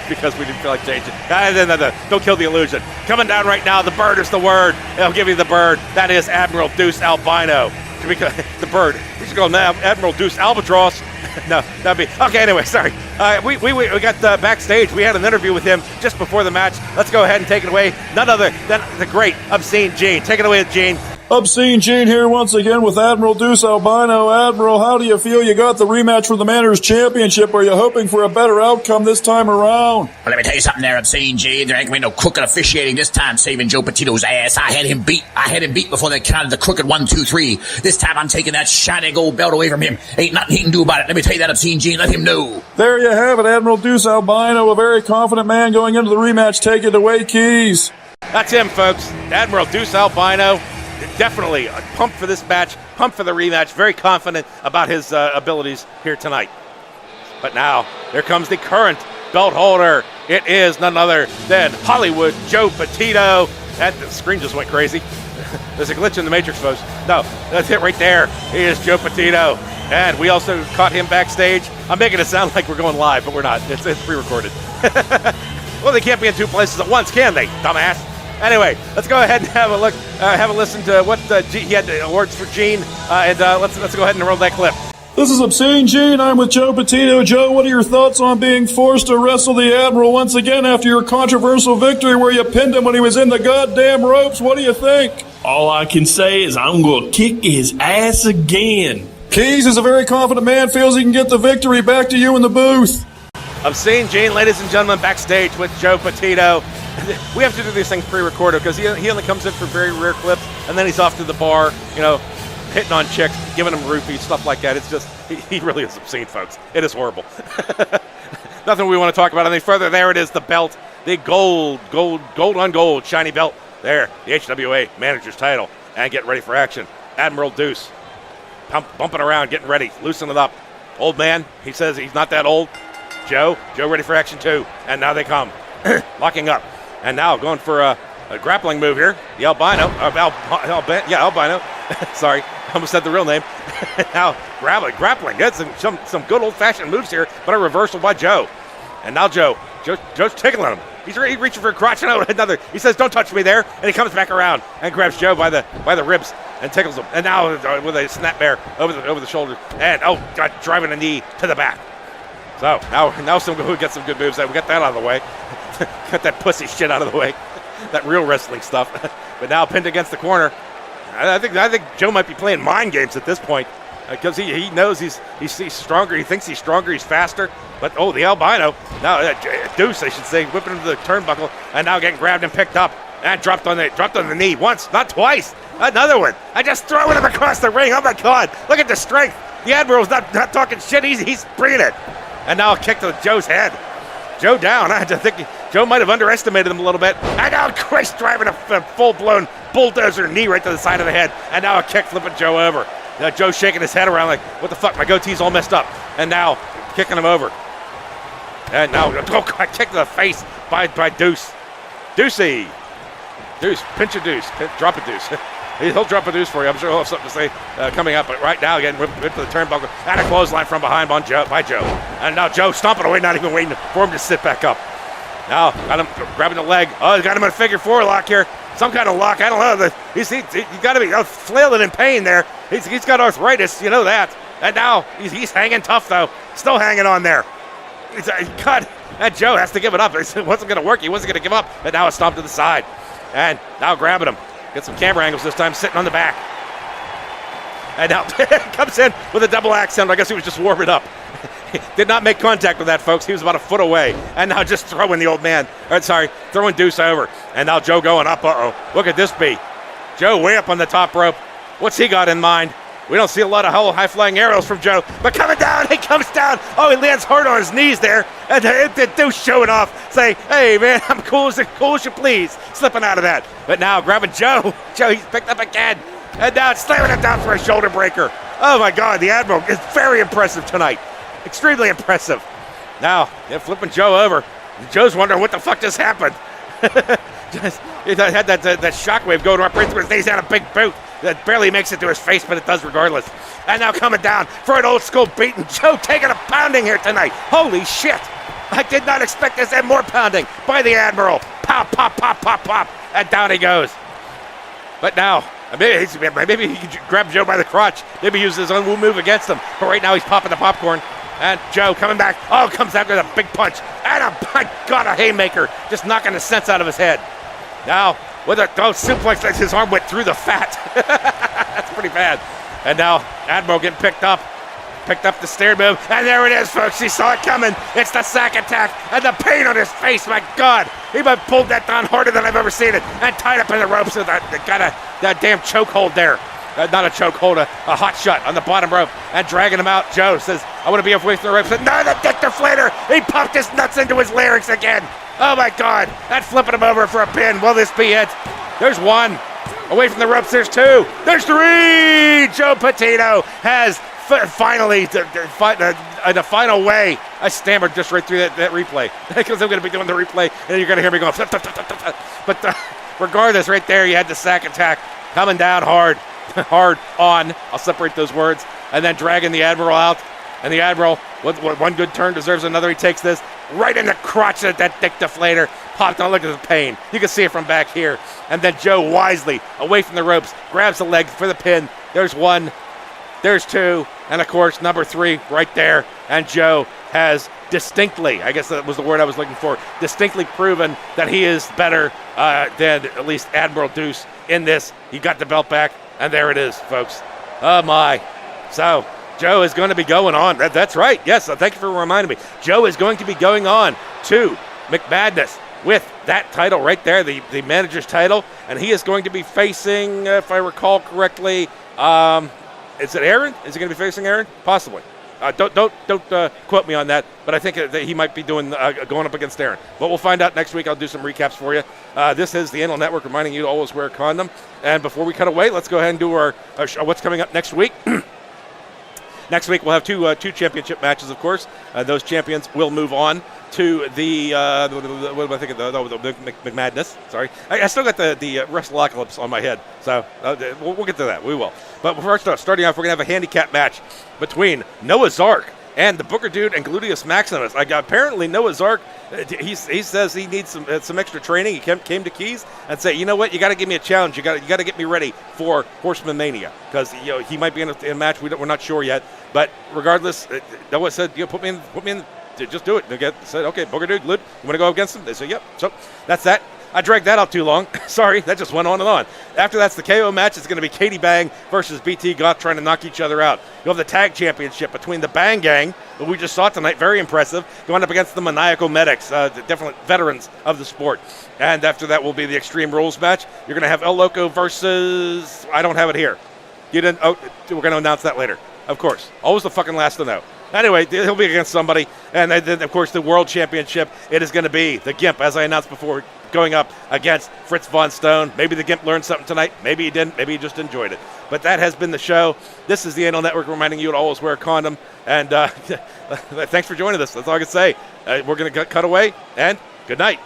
because we didn't feel like changing. No, don't kill the illusion. Coming down right now, the bird is the word. I'll give you the bird. That is Admiral Deuce Albino. The bird. We should call him Admiral Deuce Albatross. No, that'd be okay. Anyway, sorry. We got backstage. We had an interview with him just before the match. Let's go ahead and take it away. None other than the great Obscene Gene. Take it away, Gene. Obscene Gene here once again with Admiral Deuce Albino. Admiral, how do you feel you got the rematch for the Manners Championship? Are you hoping for a better outcome this time around? Well, let me tell you something there, Obscene Gene. There ain't gonna be no crooked officiating this time, saving Joe Petito's ass. I had him beat before they counted the crooked 1, 2, 3. This time I'm taking that shiny gold belt away from him. Ain't nothing he can do about it. Let me tell you that, Obscene Gene. Let him know. There you have it, Admiral Deuce Albino, a very confident man going into the rematch. Take it away, Keys. That's him, folks. Admiral Deuce Albino. Definitely pumped for this match, pumped for the rematch, very confident about his abilities here tonight. But now, here comes the current belt holder. It is none other than Hollywood Joe Petito. The screen just went crazy. There's a glitch in the Matrix, folks. No, that's it right there. He is Joe Petito. And we also caught him backstage. I'm making it sound like we're going live, but we're not. It's pre-recorded. Well, they can't be in two places at once, can they, dumbass? Anyway, let's go ahead and have a look, have a listen to what he had the awards for Gene, and let's go ahead and roll that clip. This is Obscene Gene. I'm with Joe Petito. Joe, what are your thoughts on being forced to wrestle the Admiral once again after your controversial victory where you pinned him when he was in the goddamn ropes? What do you think? All I can say is I'm going to kick his ass again. Keys is a very confident man, feels he can get the victory. Back to you in the booth. Obscene Gene, ladies and gentlemen, backstage with Joe Petito. We have to do these things pre-recorded because he only comes in for very rare clips, and then he's off to the bar, hitting on chicks, giving them roofies, stuff like that. It's just, he really is obscene, folks. It is horrible. Nothing we want to talk about any further. There it is, the belt, the gold on gold, shiny belt. There, the HWA manager's title, and getting ready for action. Admiral Deuce, bumping around, getting ready, loosening it up. Old man, he says he's not that old. Joe ready for action too, and now they come, locking up. And now going for a grappling move here. The Albino. Albino. Sorry, I almost said the real name. Now grappling. That's some good old-fashioned moves here, but a reversal by Joe. And now Joe's tickling him. He's reaching for a crotch. And another. He says, "Don't touch me there." And he comes back around and grabs Joe by the ribs and tickles him. And now with a snap bear over the shoulder. And driving a knee to the back. So now we get some good moves. We got that out of the way. Got that pussy shit out of the way. That real wrestling stuff. But now pinned against the corner. I think Joe might be playing mind games at this point because he knows he's stronger. He thinks he's stronger. He's faster. But the Albino now Deuce, I should say, whipping into the turnbuckle and now getting grabbed and picked up and dropped on the knee once, not twice. Another one. I just throwing him across the ring. Oh my God! Look at the strength. The Admiral's not talking shit. He's bringing it. And now a kick to Joe's head. Joe down. I think Joe might have underestimated him a little bit. And now Christ driving a full-blown bulldozer knee right to the side of the head. And now a kick flipping Joe over. Now Joe's shaking his head around like, what the fuck? My goatee's all messed up. And now kicking him over. And now a kick to the face by Deuce. Deuce, pinch a Deuce. Drop a Deuce. He'll drop a Deuce for you. I'm sure he'll have something to say coming up. But right now, again, whipped to the turnbuckle. And a clothesline from behind by Joe. And now Joe stomping away, not even waiting for him to sit back up. Now, got him grabbing the leg. Oh, he's got him in a figure four lock here. Some kind of lock. I don't know. He's got to be flailing in pain there. He's got arthritis. You know that. And now he's hanging tough, though. Still hanging on there. God, that Joe has to give it up. It wasn't going to work. He wasn't going to give up. And now it's stomped to the side. And now grabbing him. Get some camera angles this time, sitting on the back. And now comes in with a double axe handle. I guess he was just warming up. Did not make contact with that, folks. He was about a foot away. And now just throwing throwing Deuce over. And now Joe going up. Uh-oh. Look at this beat. Joe way up on the top rope. What's he got in mind? We don't see a lot of high-flying arrows from Joe. But coming down, he comes down. Oh, he lands hard on his knees there. And Deuce showing off, saying, hey, man, I'm cool as you please. Slipping out of that. But now grabbing Joe. Joe, he's picked up again. And now it's slamming him down for a shoulder breaker. Oh my God, the Admiral is very impressive tonight. Extremely impressive. Now, they're flipping Joe over. Joe's wondering what the fuck just happened. He had that shockwave going up right through his knees. He had a big boot that barely makes it to his face, but it does regardless. And now coming down for an old school beating. Joe taking a pounding here tonight. Holy shit. I did not expect this and more pounding by the Admiral. Pop, pop, pop, pop, pop. And down he goes. But now, maybe he can grab Joe by the crotch. Maybe use his own move against him. But right now he's popping the popcorn. And Joe coming back. Oh, comes out with a big punch. And my God, a haymaker. Just knocking the sense out of his head. Now, with a suplex, his arm went through the fat. That's pretty bad. And now, Admiral getting picked up. Picked up the stair move. And there it is, folks. He saw it coming. It's the sack attack. And the pain on his face. My God. He might pulled that down harder than I've ever seen it. And tied up in the ropes. And got that damn chokehold there. Not a chokehold, a hot shot on the bottom rope. And dragging him out. Joe says, I want to be away from the ropes. And no, the dick deflator. He popped his nuts into his larynx again. Oh, my God. That's flipping him over for a pin. Will this be it? There's one. Away from the ropes, there's two. There's three. Joe Petito has finally, in a final way, I stammered just right through that replay. Because I'm going to be doing the replay, and you're going to hear me going. But regardless, right there, you had the sack attack coming down hard. Hard on. I'll separate those words. And then dragging the Admiral out. And the Admiral, with one good turn, deserves another. He takes this right in the crotch of that dick deflator. Popped on. Look at the pain. You can see it from back here. And then Joe wisely, away from the ropes, grabs the leg for the pin. There's one. There's two. And, of course, number three right there. And Joe has distinctly, I guess that was the word I was looking for, distinctly proven that he is better than at least Admiral Deuce in this. He got the belt back. And there it is, folks. Oh, my. So, Joe is going to be going on. That's right. Yes, thank you for reminding me. Joe is going to be going on to McMadness with that title right there, the manager's title. And he is going to be facing, if I recall correctly, is it Aaron? Is he going to be facing Aaron? Possibly. Don't quote me on that, but I think that he might be doing going up against Aaron. But we'll find out next week. I'll do some recaps for you. This is the Anal Network reminding you to always wear a condom. And before we cut away, let's go ahead and do our what's coming up next week. Next week we'll have two championship matches, of course. Those champions will move on to the what am I thinking? The McMadness. Sorry, I still got the Wrestleapocalypse on my head, so we'll get to that. We will. But first off, starting off, we're gonna have a handicap match between Noah's Ark and the Booker Dude and Gluteus Maximus. Apparently Noah's Ark, he says he needs some extra training. He came to Keys and said, you know what, you got to give me a challenge. You got to get me ready for Horseman Mania because he might be in a match. We're not sure yet. But regardless, Noah said, put me in. Just do it. They said, okay, Booker Dude, Glute, you want to go against him? They said, yep. So that's that. I dragged that out too long. Sorry, that just went on and on. After that's the KO match. It's going to be Katie Bang versus BT Goth trying to knock each other out. You'll have the tag championship between the Bhang Gang, who we just saw tonight, very impressive, going up against the Maniacal Medics, definitely veterans of the sport. And after that will be the Extreme Rules match. You're going to have El Loco versus, I don't have it here. We're going to announce that later. Of course. Always the fucking last to know. Anyway, he'll be against somebody. And then, of course, the World Championship, it is going to be the Gimp, as I announced before, going up against Fritz Von Stone. Maybe the Gimp learned something tonight. Maybe he didn't. Maybe he just enjoyed it. But that has been the show. This is the Anal Network reminding you to always wear a condom. And thanks for joining us. That's all I can say. We're going to cut away, and good night.